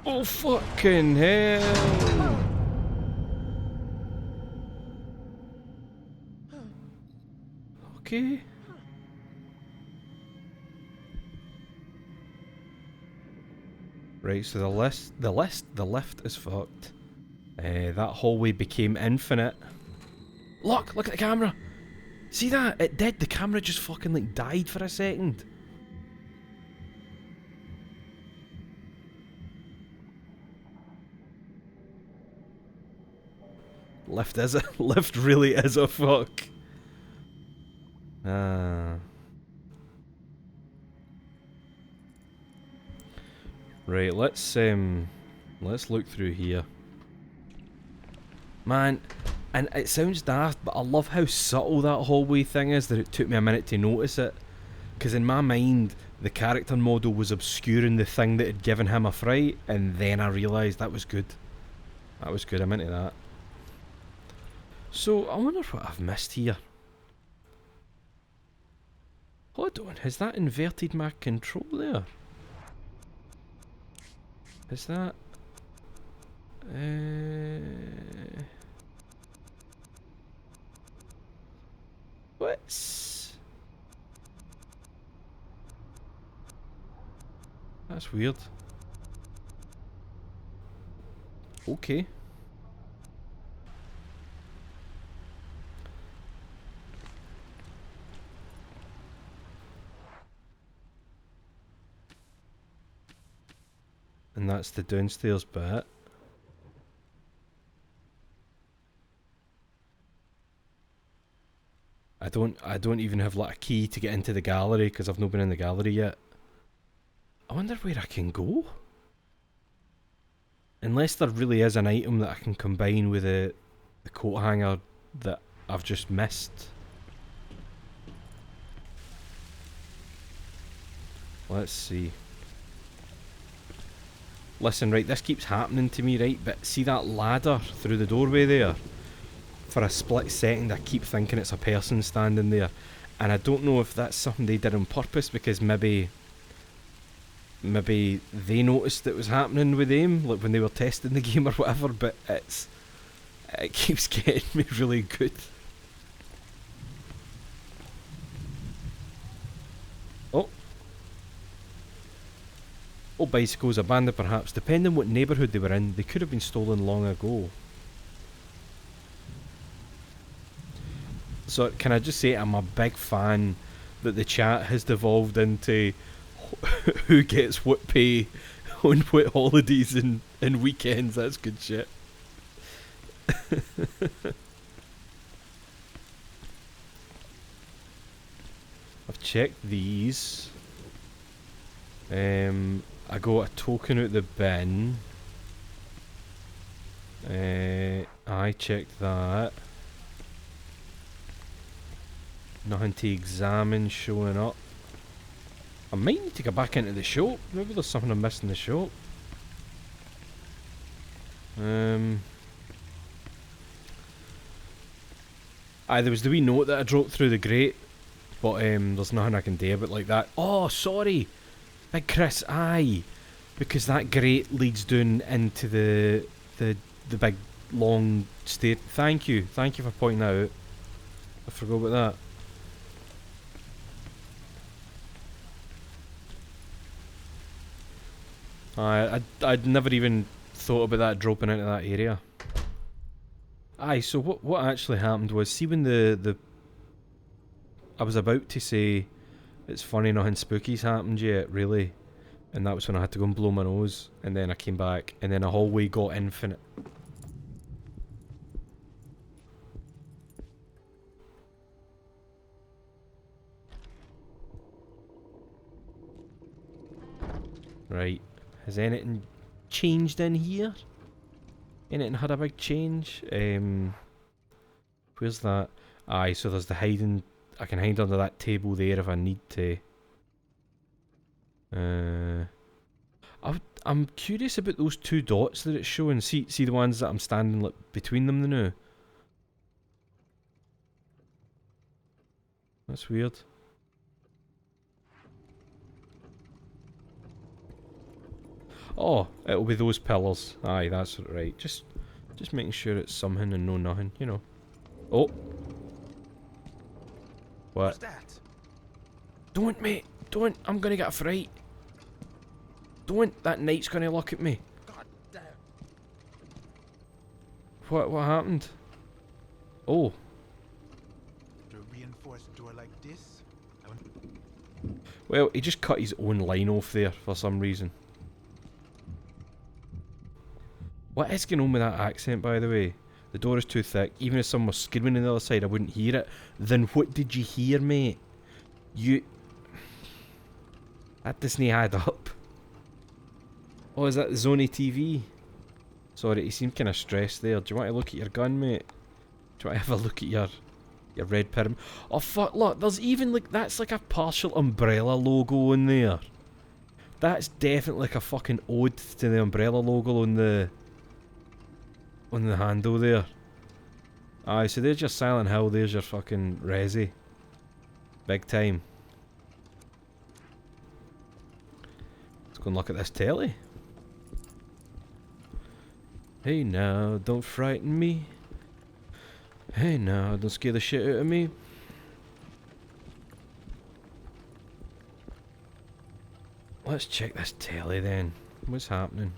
Oh fucking hell! Okay. Right, so the lift is fucked. That hallway became infinite. Look at the camera! See that? It did, the camera just fucking like died for a second. Lift really is a fuck. Right, let's look through here. Man, and it sounds daft, but I love how subtle that hallway thing is that it took me a minute to notice it. Because in my mind, the character model was obscuring the thing that had given him a fright, and then I realised that was good. That was good, I'm into that. So, I wonder what I've missed here. Hold on, has that inverted my control there? Is that... What's... That's weird. Okay. And that's the downstairs bit. I don't even have like a key to get into the gallery because I've not been in the gallery yet. I wonder where I can go. Unless there really is an item that I can combine with the coat hanger that I've just missed. Let's see. Listen, right, this keeps happening to me, right, but see that ladder through the doorway there? For a split second I keep thinking it's a person standing there. And I don't know if that's something they did on purpose because maybe they noticed it was happening with them, like when they were testing the game or whatever, but it keeps getting me really good. Oh. Old bicycles, abandoned perhaps. Depending what neighbourhood they were in, they could have been stolen long ago. So can I just say I'm a big fan that the chat has devolved into who gets what pay on what holidays and weekends. That's good shit. I've checked these. I got a token out the bin. I checked that. Nothing to examine showing up. I might need to go back into the shop. Maybe there's something I'm missing in the shop. Aye, there was the wee note that I dropped through the grate, but there's nothing I can do about like that. Oh, sorry, Big Chris. Aye, because that grate leads down into the big long stair. Thank you for pointing that out. I forgot about that. I'd never even thought about that dropping into that area. Aye, so what actually happened was, see when the I was about to say it's funny nothing spooky's happened yet, really, and that was when I had to go and blow my nose, and then I came back, and then a hallway got infinite. Right. Has anything changed in here? Anything had a big change? Where's that? Aye, so there's the hiding. I can hide under that table there if I need to. I'm curious about those two dots that it's showing. See the ones that I'm standing like between them now? That's weird. Oh, it'll be those pillars. Aye, that's right. Just making sure it's something and no nothing, you know. Oh. What? What's that? Don't, mate. Don't. I'm gonna get a fright. Don't. That knight's gonna look at me. God damn. What happened? Oh. To a reinforced door like this? Well, he just cut his own line off there for some reason. What is going on with that accent, by the way? The door is too thick. Even if someone was screaming on the other side, I wouldn't hear it. Then what did you hear, mate? That doesn't add up. Oh, is that the Zony TV? Sorry, he seemed kind of stressed there. Do you want to look at your gun, mate? Do you want to have a look at your red pyramid? Oh, fuck, look, there's even like, that's like a partial umbrella logo in there. That's definitely like a fucking ode to the umbrella logo on the handle there. Aye, so there's your Silent Hill, there's your fucking Resi. Big time. Let's go and look at this telly. Hey now, don't frighten me. Hey now, don't scare the shit out of me. Let's check this telly then. What's happening?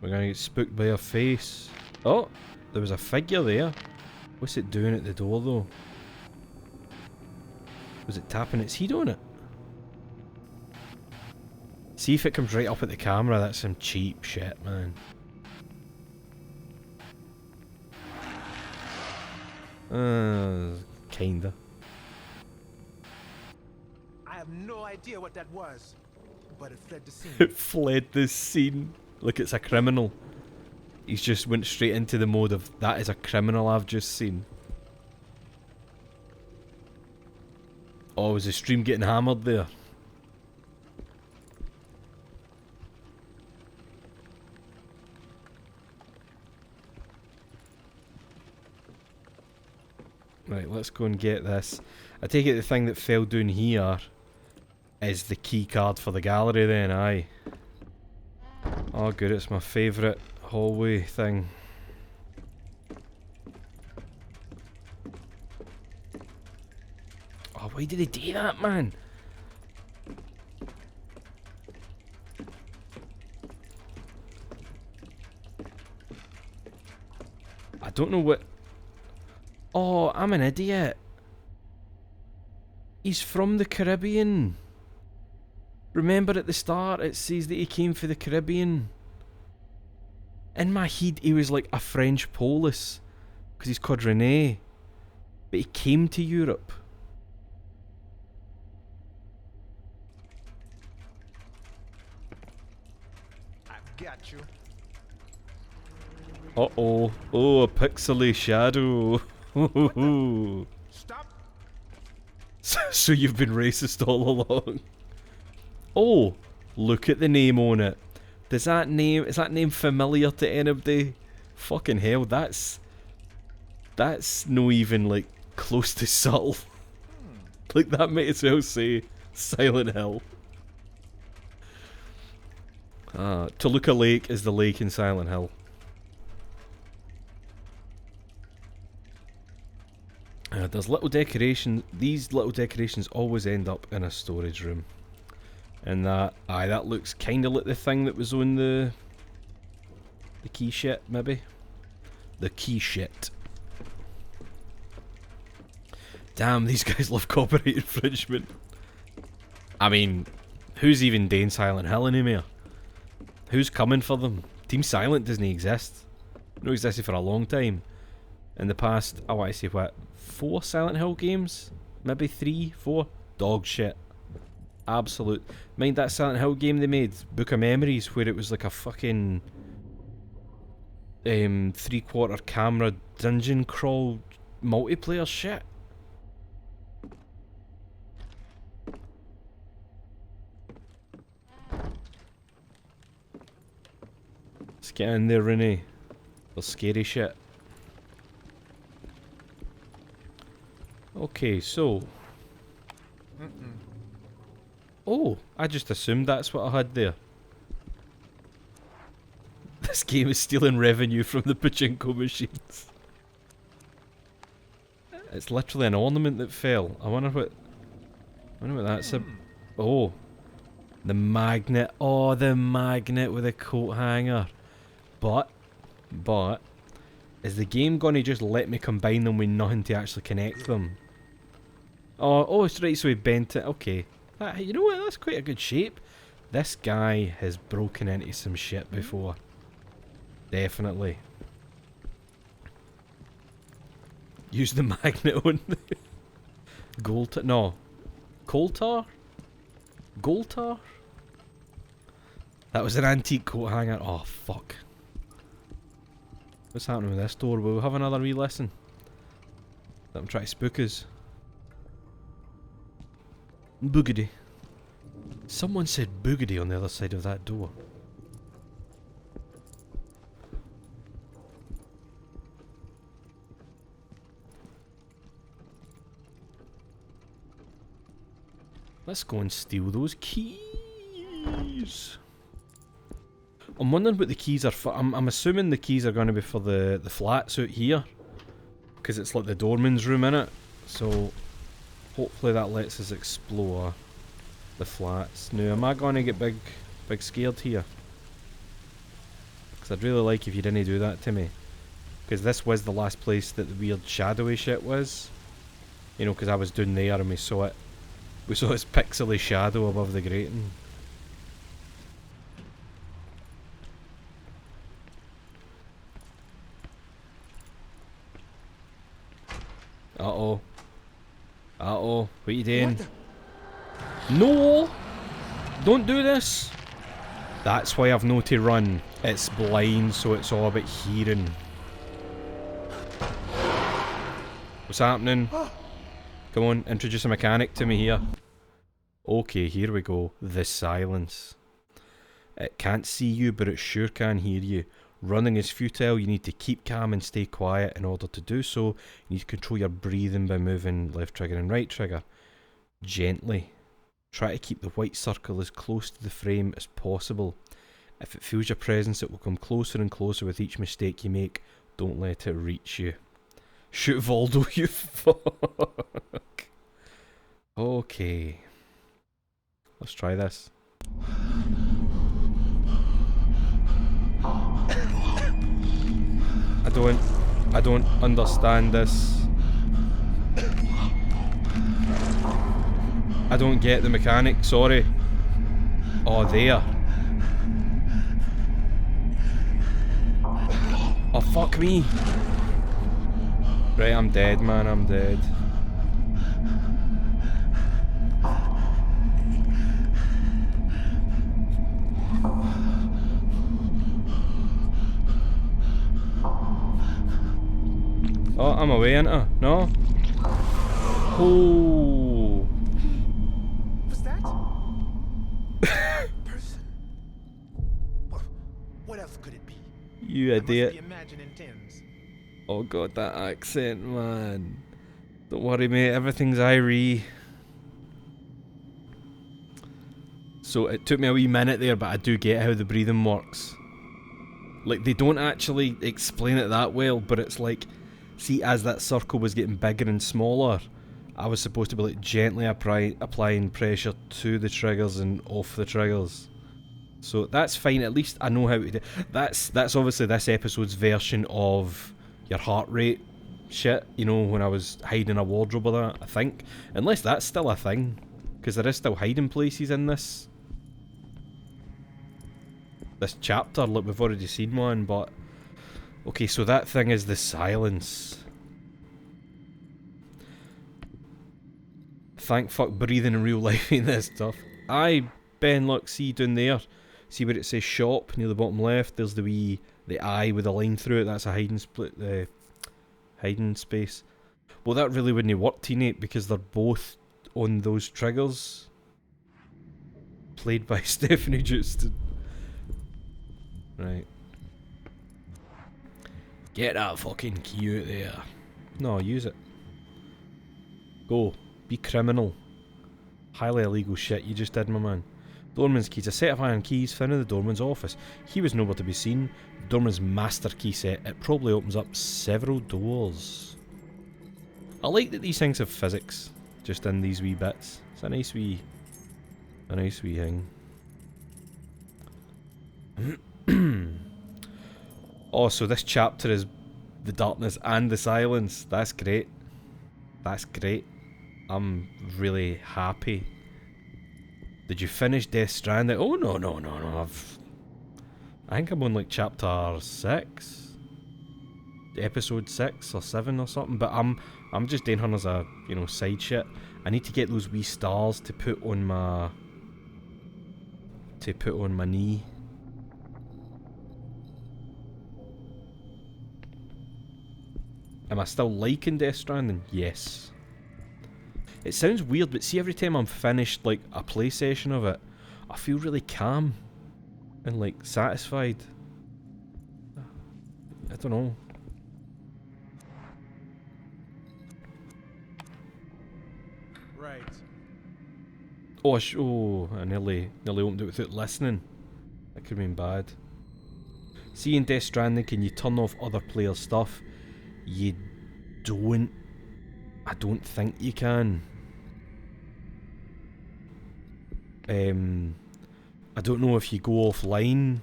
We're gonna get spooked by a face. Oh, there was a figure there. What's it doing at the door though? Was it tapping its head on it? See if it comes right up at the camera. That's some cheap shit, man. Kinda. I have no idea what that was, but it fled the scene. It fled the scene. Look, it's a criminal. He's just went straight into the mode of, that is a criminal I've just seen. Oh, was the stream getting hammered there? Right, let's go and get this. I take it the thing that fell down here is the key card for the gallery then, aye. Oh good, it's my favourite hallway thing. Oh, why did he do that, man? don't know what... Oh, I'm an idiot. He's from the Caribbean. Remember at the start it says that he came for the Caribbean. In my head he was like a French Polish, because he's called Rene. But he came to Europe. I've got you. Uh-oh. Oh, a pixely shadow. Stop. So you've been racist all along. Oh, look at the name on it. Is that name familiar to anybody? Fucking hell, that's no even like close to subtle. Like that might as well say Silent Hill. Toluca Lake is the lake in Silent Hill. There's little decoration. These little decorations always end up in a storage room. And that looks kind of like the thing that was on the key shit, maybe? The key shit. Damn, these guys love copyright infringement. I mean, who's even doing Silent Hill anymore? Who's coming for them? Team Silent doesn't exist. Not existed for a long time. In the past, I want to say what, 4 Silent Hill games? Maybe 3, 4? Dog shit. Absolute. Mind that Silent Hill game they made, Book of Memories, where it was like a fucking 3/4 camera dungeon crawl multiplayer shit. Let's get in there, Renee. There's scary shit. Okay, so... Oh, I just assumed that's what I had there. This game is stealing revenue from the pachinko machines. It's literally an ornament that fell. I wonder what that's Oh. The magnet. Oh, the magnet with a coat hanger. But, is the game gonna just let me combine them with nothing to actually connect them? Oh, it's right, so he bent it. Okay. You know what, that's quite a good shape. This guy has broken into some shit before. Definitely. Use the magnet on the... Gold... No. Coal tar? Gold tar? That was an antique coat hanger. Oh, fuck. What's happening with this door? Will we have another wee lesson? Let them try to spook us. Boogity. Someone said boogity on the other side of that door. Let's go and steal those keys. I'm wondering what the keys are for. I'm assuming the keys are going to be for the flats out here, because it's like the doorman's room in it. So hopefully that lets us explore the flats. Now, am I going to get big scared here? Because I'd really like if you didn't do that to me. Because this was the last place that the weird shadowy shit was. You know, because I was down there and we saw it. We saw his pixely shadow above the grating. Uh-oh. Uh-oh. What are you doing? No! Don't do this! That's why I've no to run. It's blind, so it's all about hearing. What's happening? Come on, introduce a mechanic to me here. Okay, here we go. The silence. It can't see you, but it sure can hear you. Running is futile. You need to keep calm and stay quiet. In order to do so, you need to control your breathing by moving left trigger and right trigger. Gently. Try to keep the white circle as close to the frame as possible. If it feels your presence, it will come closer and closer with each mistake you make. Don't let it reach you. Shoot Voldo, you fuck. Okay. Let's try this. I don't... I don't understand this. I don't get the mechanic, sorry. Oh, there. Oh, fuck me. Right, I'm dead, man, I'm dead. Oh, I'm away, ain't I? No? Oh. Was that? Person. What else could it be? You I must idiot. be imagining Tim's. Oh god, that accent, man. Don't worry, mate, everything's Irie. So it took me a wee minute there, but I do get how the breathing works. Like, they don't actually explain it that well, but it's like, see, as that circle was getting bigger and smaller, I was supposed to be like gently applying pressure to the triggers and off the triggers. So that's fine, at least I know how to do. That's obviously this episode's version of your heart rate shit, you know, when I was hiding a wardrobe or that, I think. Unless that's still a thing, because there is still hiding places in this chapter, like we've already seen one, but... Okay, so that thing is the silence. Thank fuck breathing in real life ain't this stuff. Aye, Ben, look, see down there. See where it says shop near the bottom left? There's the eye with a line through it. That's a hiding space. Well, that really wouldn't work, Teenate, because they're both on those triggers. Played by Stephanie Justin. Right. Get that fucking key out there. No, use it. Go. Be criminal. Highly illegal shit you just did, my man. Doorman's keys. A set of iron keys found in the doorman's office. He was nowhere to be seen. Doorman's master key set. It probably opens up several doors. I like that these things have physics just in these wee bits. It's a nice wee thing. Oh, so this chapter is the darkness and the silence. That's great. That's great. I'm really happy. Did you finish Death Stranding? Oh, no. I think I'm on like chapter 6. Episode 6 or 7 or something. But I'm just doing her as a, you know, side shit. I need to get those wee stars to put on my... knee. Am I still liking Death Stranding? Yes. It sounds weird, but see, every time I'm finished like a play session of it, I feel really calm and like satisfied. I don't know. Right. Oh, I nearly opened it without listening. That could have been bad. See, in Death Stranding, can you turn off other players' stuff? You don't. I don't think you can. I don't know if you go offline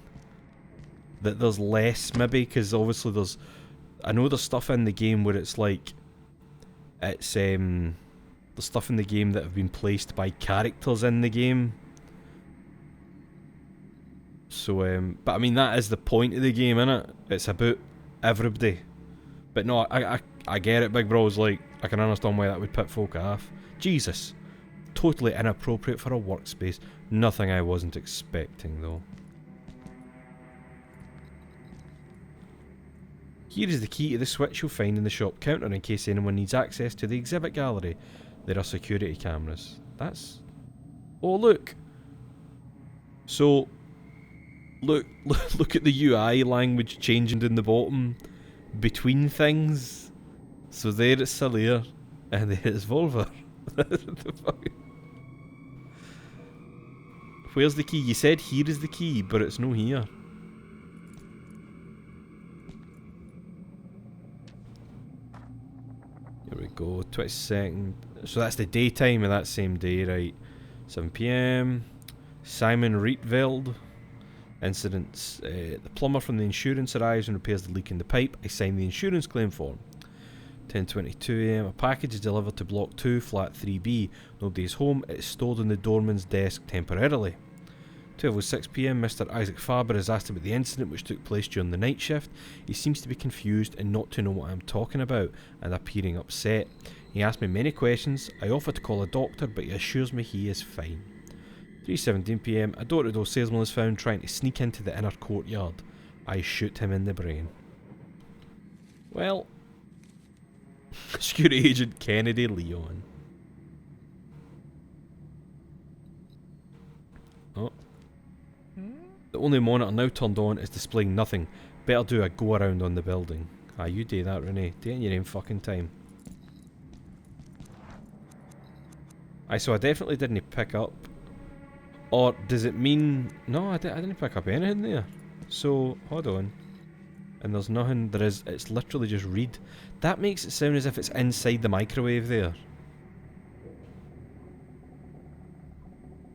that there's less, maybe, because obviously there's... I know there's stuff in the game where it's like... It's, there's stuff in the game that have been placed by characters in the game. So, but I mean, that is the point of the game, innit? It's about everybody. But no, I get it, Big Bro's like, I can understand why that would put folk off. Jesus. Totally inappropriate for a workspace. Nothing I wasn't expecting, though. Here is the key to the switch you'll find in the shop counter in case anyone needs access to the exhibit gallery. There are security cameras. That's... Oh, look! So, look at the UI language changing in the bottom between things. So there it's Salir, and there it's Volver. Where's the key? You said here is the key, but it's no here. Here we go, 22nd. So that's the daytime of that same day, right? 7 PM. Simon Rietveld. Incidents. The plumber from the insurance arrives and repairs the leak in the pipe. I sign the insurance claim form. 10:22 AM. A package is delivered to Block 2, Flat 3B. Nobody is home. It is stored on the doorman's desk temporarily. 12:06 PM. Mr. Isaac Faber is asked about the incident which took place during the night shift. He seems to be confused and not to know what I am talking about, and appearing upset. He asked me many questions. I offer to call a doctor, but he assures me he is fine. 3:17 PM. A door-to-door salesman is found trying to sneak into the inner courtyard. I shoot him in the brain. Well, Security Agent Kennedy Leon. Oh. The only monitor now turned on is displaying nothing. Better do a go around on the building. Ah, you do that, Renee. Do it in your own fucking time. Aye, so I definitely didn't pick up. Or does it mean... No, I didn't pick up anything there. So, hold on. And there's nothing... There is... It's literally just read. That makes it sound as if it's inside the microwave there.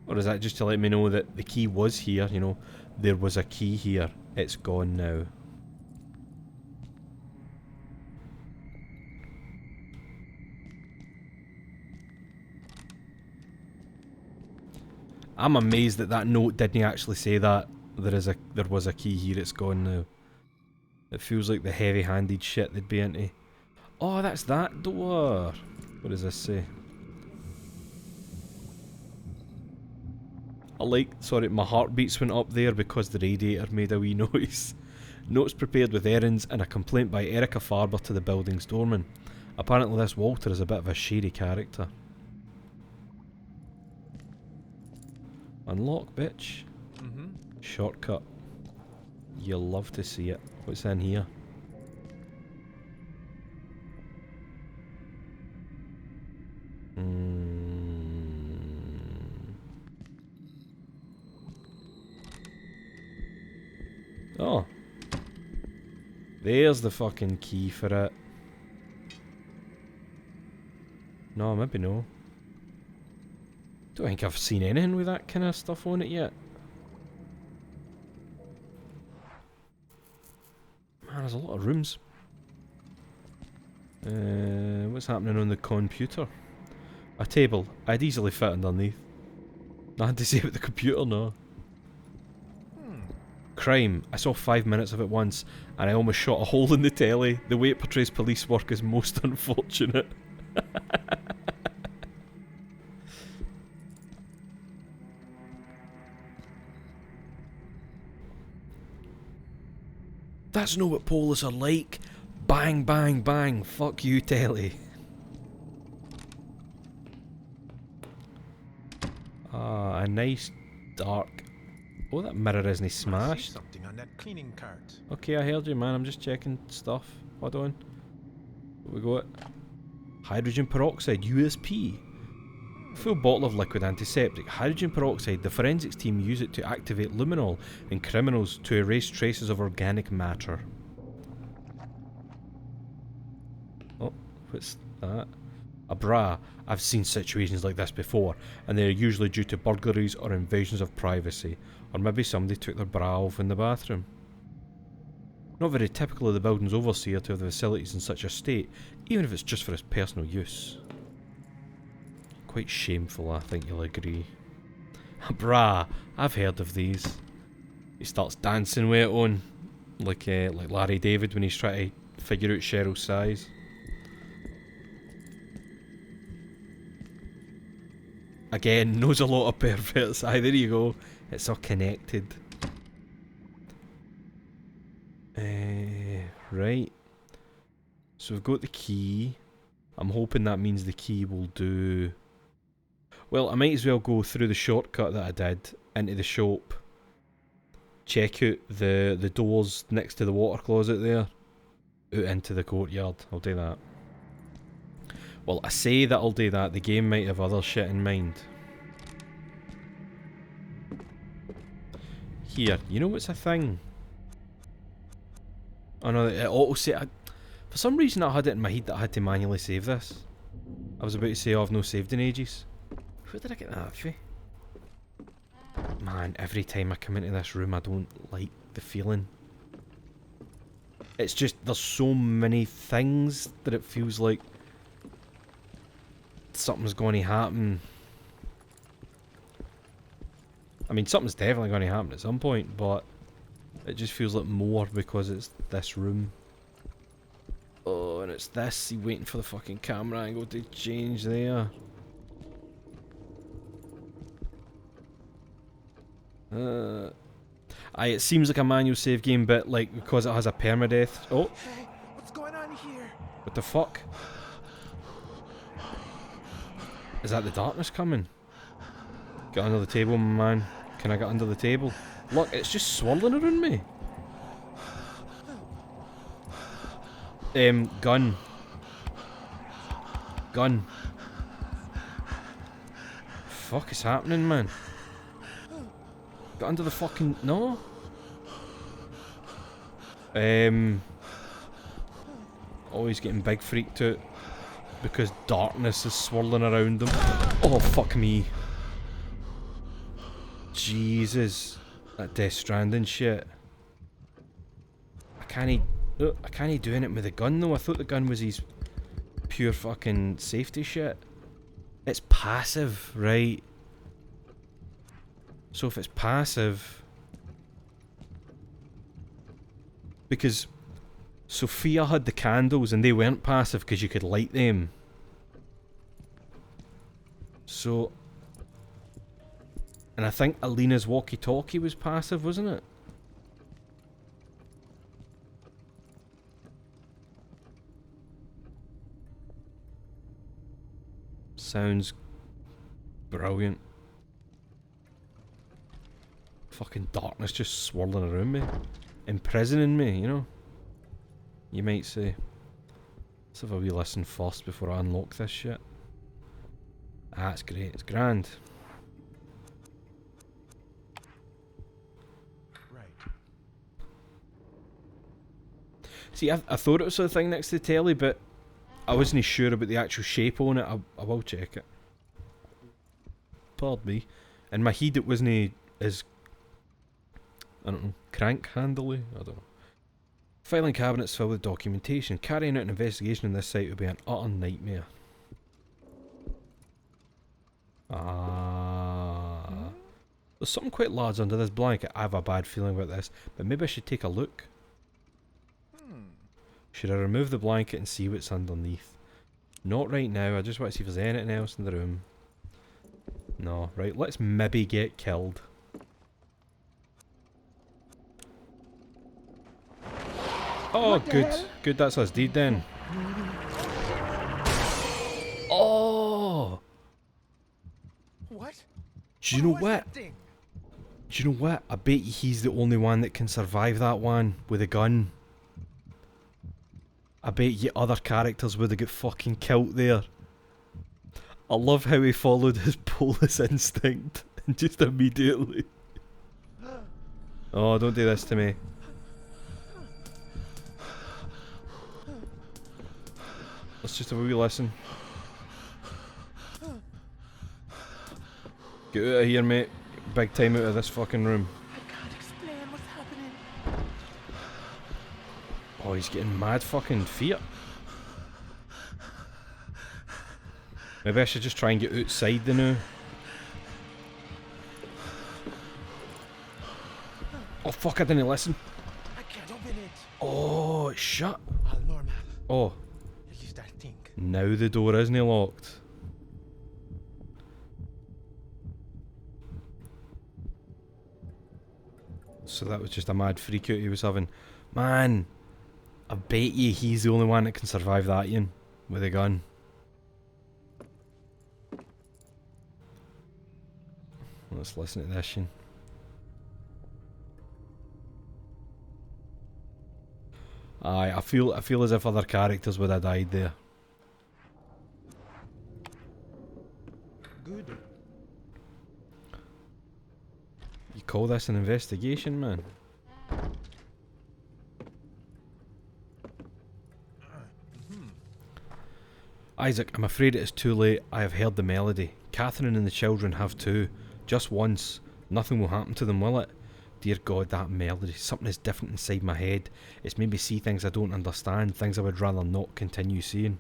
Or is that just to let me know that the key was here, you know? There was a key here. It's gone now. I'm amazed that that note didn't actually say that. There was a key here, it's gone now. It feels like the heavy-handed shit they'd be into. Oh, that's that door. What does this say? Sorry, my heartbeats went up there because the radiator made a wee noise. Notes prepared with errands and a complaint by Erica Farber to the building's doorman. Apparently this Walter is a bit of a shady character. Unlock, bitch. Shortcut. You'll love to see it. What's in here? Oh. There's the fucking key for it. No, maybe no. Don't think I've seen anything with that kind of stuff on it yet. Man, there's a lot of rooms. What's happening on the computer? A table. I'd easily fit underneath. Nothing to say about the computer, no. Crime. I saw 5 minutes of it once, and I almost shot a hole in the telly. The way it portrays police work is most unfortunate. That's not what police are like. Bang, bang, bang. Fuck you, telly. Ah, a nice dark... Oh, that mirror isn't smashed. Something on that cleaning cart. Okay, I heard you, man. I'm just checking stuff. Hold on. What we got? Hydrogen peroxide, USP. Full bottle of liquid antiseptic. Hydrogen peroxide. The forensics team use it to activate luminol in criminals to erase traces of organic matter. Oh, what's that? A bra. I've seen situations like this before, and they are usually due to burglaries or invasions of privacy. Or maybe somebody took their bra off in the bathroom. Not very typical of the building's overseer to have the facilities in such a state, even if it's just for his personal use. Quite shameful, I think you'll agree. A bra. I've heard of these. He starts dancing with it on, like Larry David when he's trying to figure out Cheryl's size. Again, knows a lot of perverts. Aye, there you go. It's all connected. Right. So we've got the key. I'm hoping that means the key will do... Well, I might as well go through the shortcut that I did into the shop. Check out the doors next to the water closet there. Out into the courtyard. I'll do that. Well, I say that I'll do that. The game might have other shit in mind. Here, you know what's a thing? Oh no, it auto-save. For some reason I had it in my head that I had to manually save this. I was about to say, oh, I've no saved in ages. Where did I get that for? Man, every time I come into this room I don't like the feeling. It's just, there's so many things that it feels like something's going to happen. I mean, something's definitely going to happen at some point, but it just feels like more because it's this room. Oh, and it's this, you waiting for the fucking camera angle to change there. Aye, it seems like a manual save game, but like because it has a permadeath. Oh, Hey, what's going on here? what the fuck? Is that the darkness coming? Get under the table, my man. Can I get under the table? Look, it's just swirling around me. Gun. Gun. Fuck is happening, man? Get under the fucking... No? Always getting big freaked out because darkness is swirling around them. Oh, fuck me. Jesus. That Death Stranding shit. I can't doing it with a gun though. I thought the gun was his pure fucking safety shit. It's passive, right? So if it's passive... Because Sophia had the candles and they weren't passive because you could light them. So... And I think Alina's walkie-talkie was passive, wasn't it? Sounds brilliant. Fucking darkness just swirling around me. Imprisoning me, you know? You might say. Let's have a wee listen first before I unlock this shit. Ah, it's great. It's grand. Right. See, I thought it was a thing next to the telly, but I wasn't sure about the actual shape on it. I will check it. Pardon me. In my head it wasn't as... I don't know, crank-handly? I don't know. Filing cabinets filled with documentation. Carrying out an investigation on this site would be an utter nightmare. Ah. There's something quite large under this blanket. I have a bad feeling about this, but maybe I should take a look. Should I remove the blanket and see what's underneath? Not right now, I just want to see if there's anything else in the room. No, right, let's maybe get killed. Oh, good. Good, that's us deed then. Oh! What? Do you know was what? that thing? Do you know what? I bet you he's the only one that can survive that one with a gun. I bet you other characters would have got fucking killed there. I love how he followed his police instinct and just immediately... Oh, don't do this to me. Let's just have a wee listen. Get out of here, mate. Big time out of this fucking room. I can't explain what's happening. Oh, he's getting mad fucking fear. Maybe I should just try and get outside the now. Oh fuck, I didn't listen. I can't open it. Oh, it's shut. All normal. Oh, At least I think. now the door isn't locked. So that was just a mad freak out he was having. Man, I bet you he's the only one that can survive that, Ian, with a gun. Let's listen to this, Ian. Aye, I feel as if other characters would have died there. Good. You call this an investigation, man? Isaac, I'm afraid it is too late. I have heard the melody. Catherine and the children have too. Just once. Nothing will happen to them, will it? Dear God, that melody. Something is different inside my head. It's made me see things I don't understand, things I would rather not continue seeing.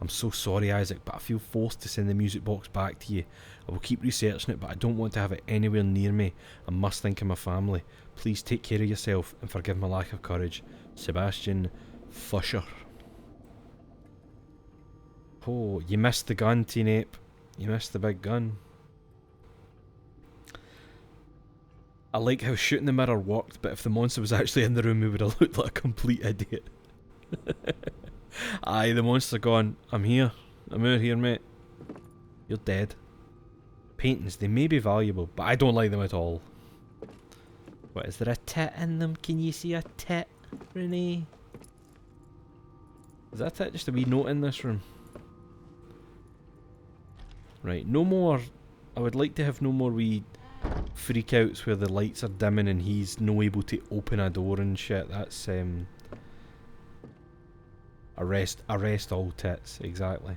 I'm so sorry, Isaac, but I feel forced to send the music box back to you. I will keep researching it, but I don't want to have it anywhere near me. I must think of my family. Please take care of yourself and forgive my lack of courage. Sebastian Fusher. Oh, you missed the gun, Teen Ape. You missed the big gun. I like how shooting the mirror worked, but if the monster was actually in the room, we would have looked like a complete idiot. Aye, the monster gone. I'm here. I'm out here, mate. You're dead. Paintings, they may be valuable, but I don't like them at all. What, is there a tit in them? Can you see a tit, Renee? Is that it? Just a wee note in this room. Right, no more. I would like to have no more wee freakouts where the lights are dimming and he's no able to open a door and shit. That's arrest all tits, exactly.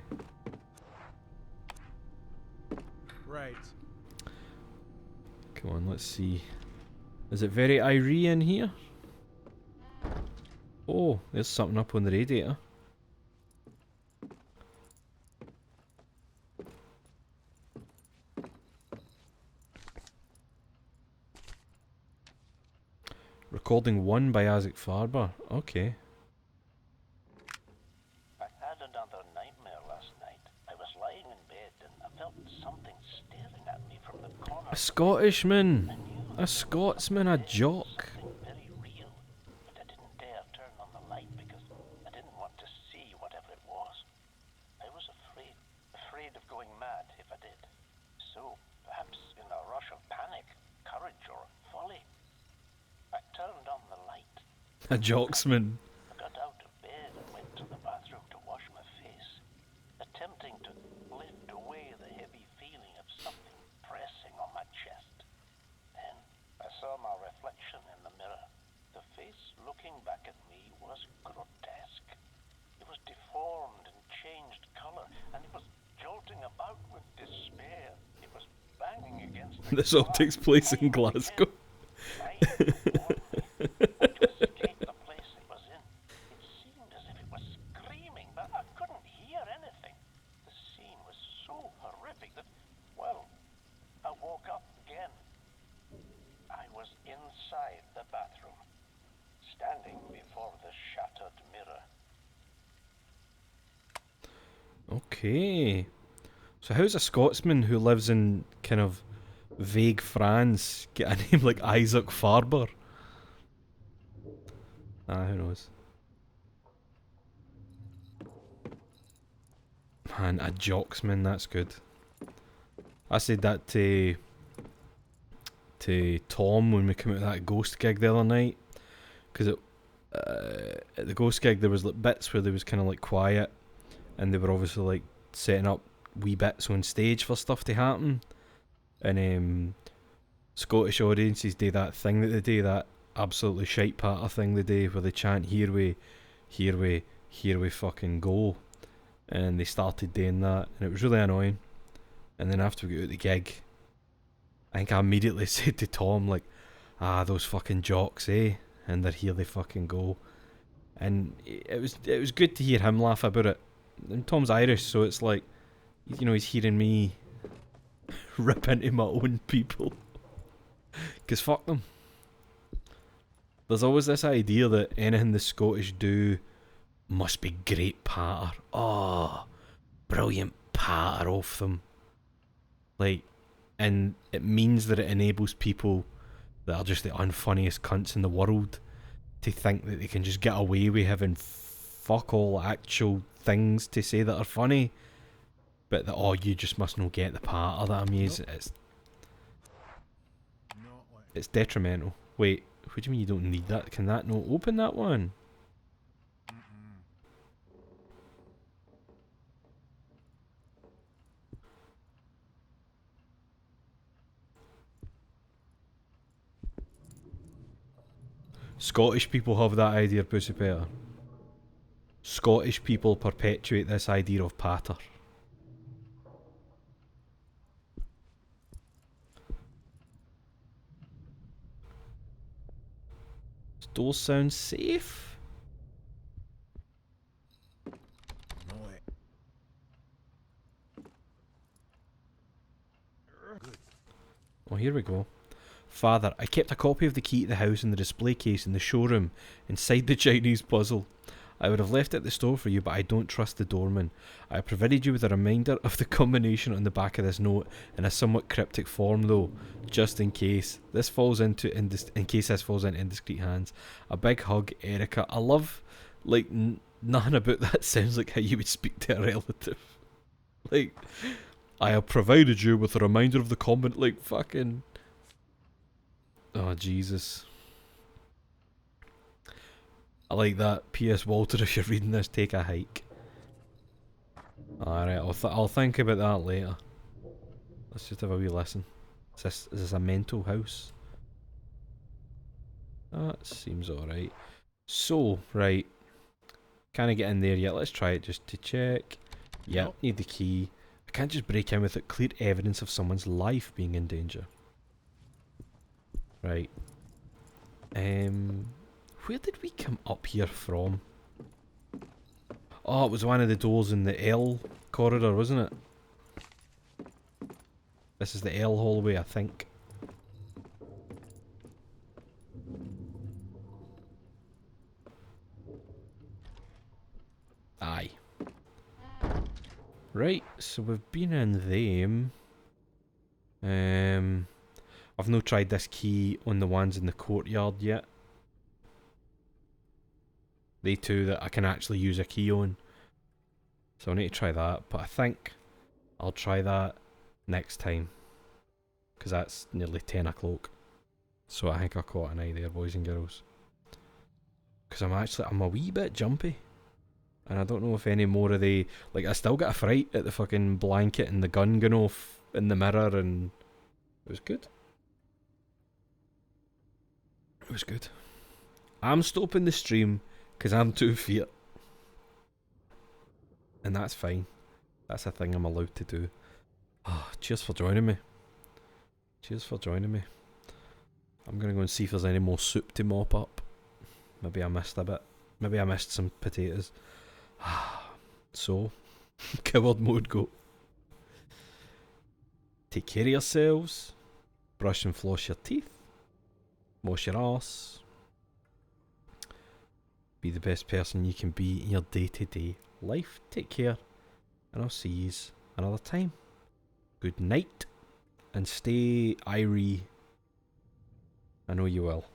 Right. Come on, let's see. Is it very Irie in here? Oh, there's something up on the radiator. Recording 1 by Isaac Farber. Okay. I had another nightmare last night. I was lying in bed and I felt something staring at me from the corner. A Scottishman! A Scotsman, a jock. Something very real, but I didn't dare turn on the light because I didn't want to see whatever it was. I was afraid of going mad if I did. So, perhaps in a rush of panic, courage or folly, I turned on the light. A jocksman. I got out of bed and went to the bathroom to wash my face, attempting to lift away the heavy feeling of something pressing on my chest. Then I saw my reflection in the mirror. The face looking back at me was grotesque. It was deformed and changed color, and it was jolting about with despair. It was banging against the This all glass, takes place in trying Glasgow. to escape the place it was in. It seemed as if it was screaming, but I couldn't hear anything. The scene was so horrific that, well, I woke up again. I was inside the bathroom, standing before the shattered mirror. Okay. So how's a Scotsman who lives in kind of vague France get a name like Isaac Farber? Ah, who knows. Man, a jocksman, that's good. I said that to Tom when we came out of that ghost gig the other night. Because at the ghost gig there was like bits where there was kind of like quiet, and they were obviously like setting up wee bits on stage for stuff to happen. And Scottish audiences do that thing that they do, that absolutely shite patter thing they do, where they chant here we fucking go. And they started doing that, and it was really annoying. And then after we got out the gig, I think I immediately said to Tom, like, those fucking jocks, eh? And they're here they fucking go. And it was good to hear him laugh about it. And Tom's Irish, so it's like, you know, he's hearing me rip into my own people. Because fuck them. There's always this idea that anything the Scottish do must be great patter. Oh, brilliant patter off them. Like, and it means that it enables people that are just the unfunniest cunts in the world to think that they can just get away with having fuck all actual things to say that are funny. But that, oh, you just must not get the patter that I'm using. It's detrimental. Wait, what do you mean you don't need that? Can that not open that one? Scottish people have that idea, Pussy Peter. Scottish people perpetuate this idea of patter. Doors sound safe. No way. Oh, here we go. Father, I kept a copy of the key to the house in the display case in the showroom inside the Chinese puzzle. I would have left it at the store for you, but I don't trust the doorman. I have provided you with a reminder of the combination on the back of this note in a somewhat cryptic form, though, just in case this falls into indiscreet hands. A big hug, Erica. I love, like, nothing about that sounds like how you would speak to a relative. Like, I have provided you with a reminder of the comment. Like, fucking. Oh, Jesus. I like that. P.S. Walter, if you're reading this, take a hike. Alright, I'll think about that later. Let's just have a wee listen. Is this a mental house? That seems alright. So, right. Can't I get in there yet? Let's try it just to check. Yep, Nope. need the key. I can't just break in without clear evidence of someone's life being in danger. Right. Where did we come up here from? Oh, it was one of the doors in the L corridor, wasn't it? This is the L hallway, I think. Aye. Right, so we've been in them. I've not tried this key on the ones in the courtyard yet. They two that I can actually use a key on. So I need to try that, but I think I'll try that next time. Because that's nearly 10 o'clock. So I think I caught an eye there, boys and girls. Because I'm a wee bit jumpy. And I don't know if any more of the... Like, I still got a fright at the fucking blanket and the gun going off in the mirror, and it was good. It was good. I'm stopping the stream because I'm 2 feet. And that's fine. That's a thing I'm allowed to do. Oh, cheers for joining me. Cheers for joining me. I'm going to go and see if there's any more soup to mop up. Maybe I missed a bit. Maybe I missed some potatoes. So, coward mode go. Take care of yourselves. Brush and floss your teeth. Wash your arse. Be the best person you can be in your day-to-day life. Take care. And I'll see yous another time. Good night. And stay irie. I know you will.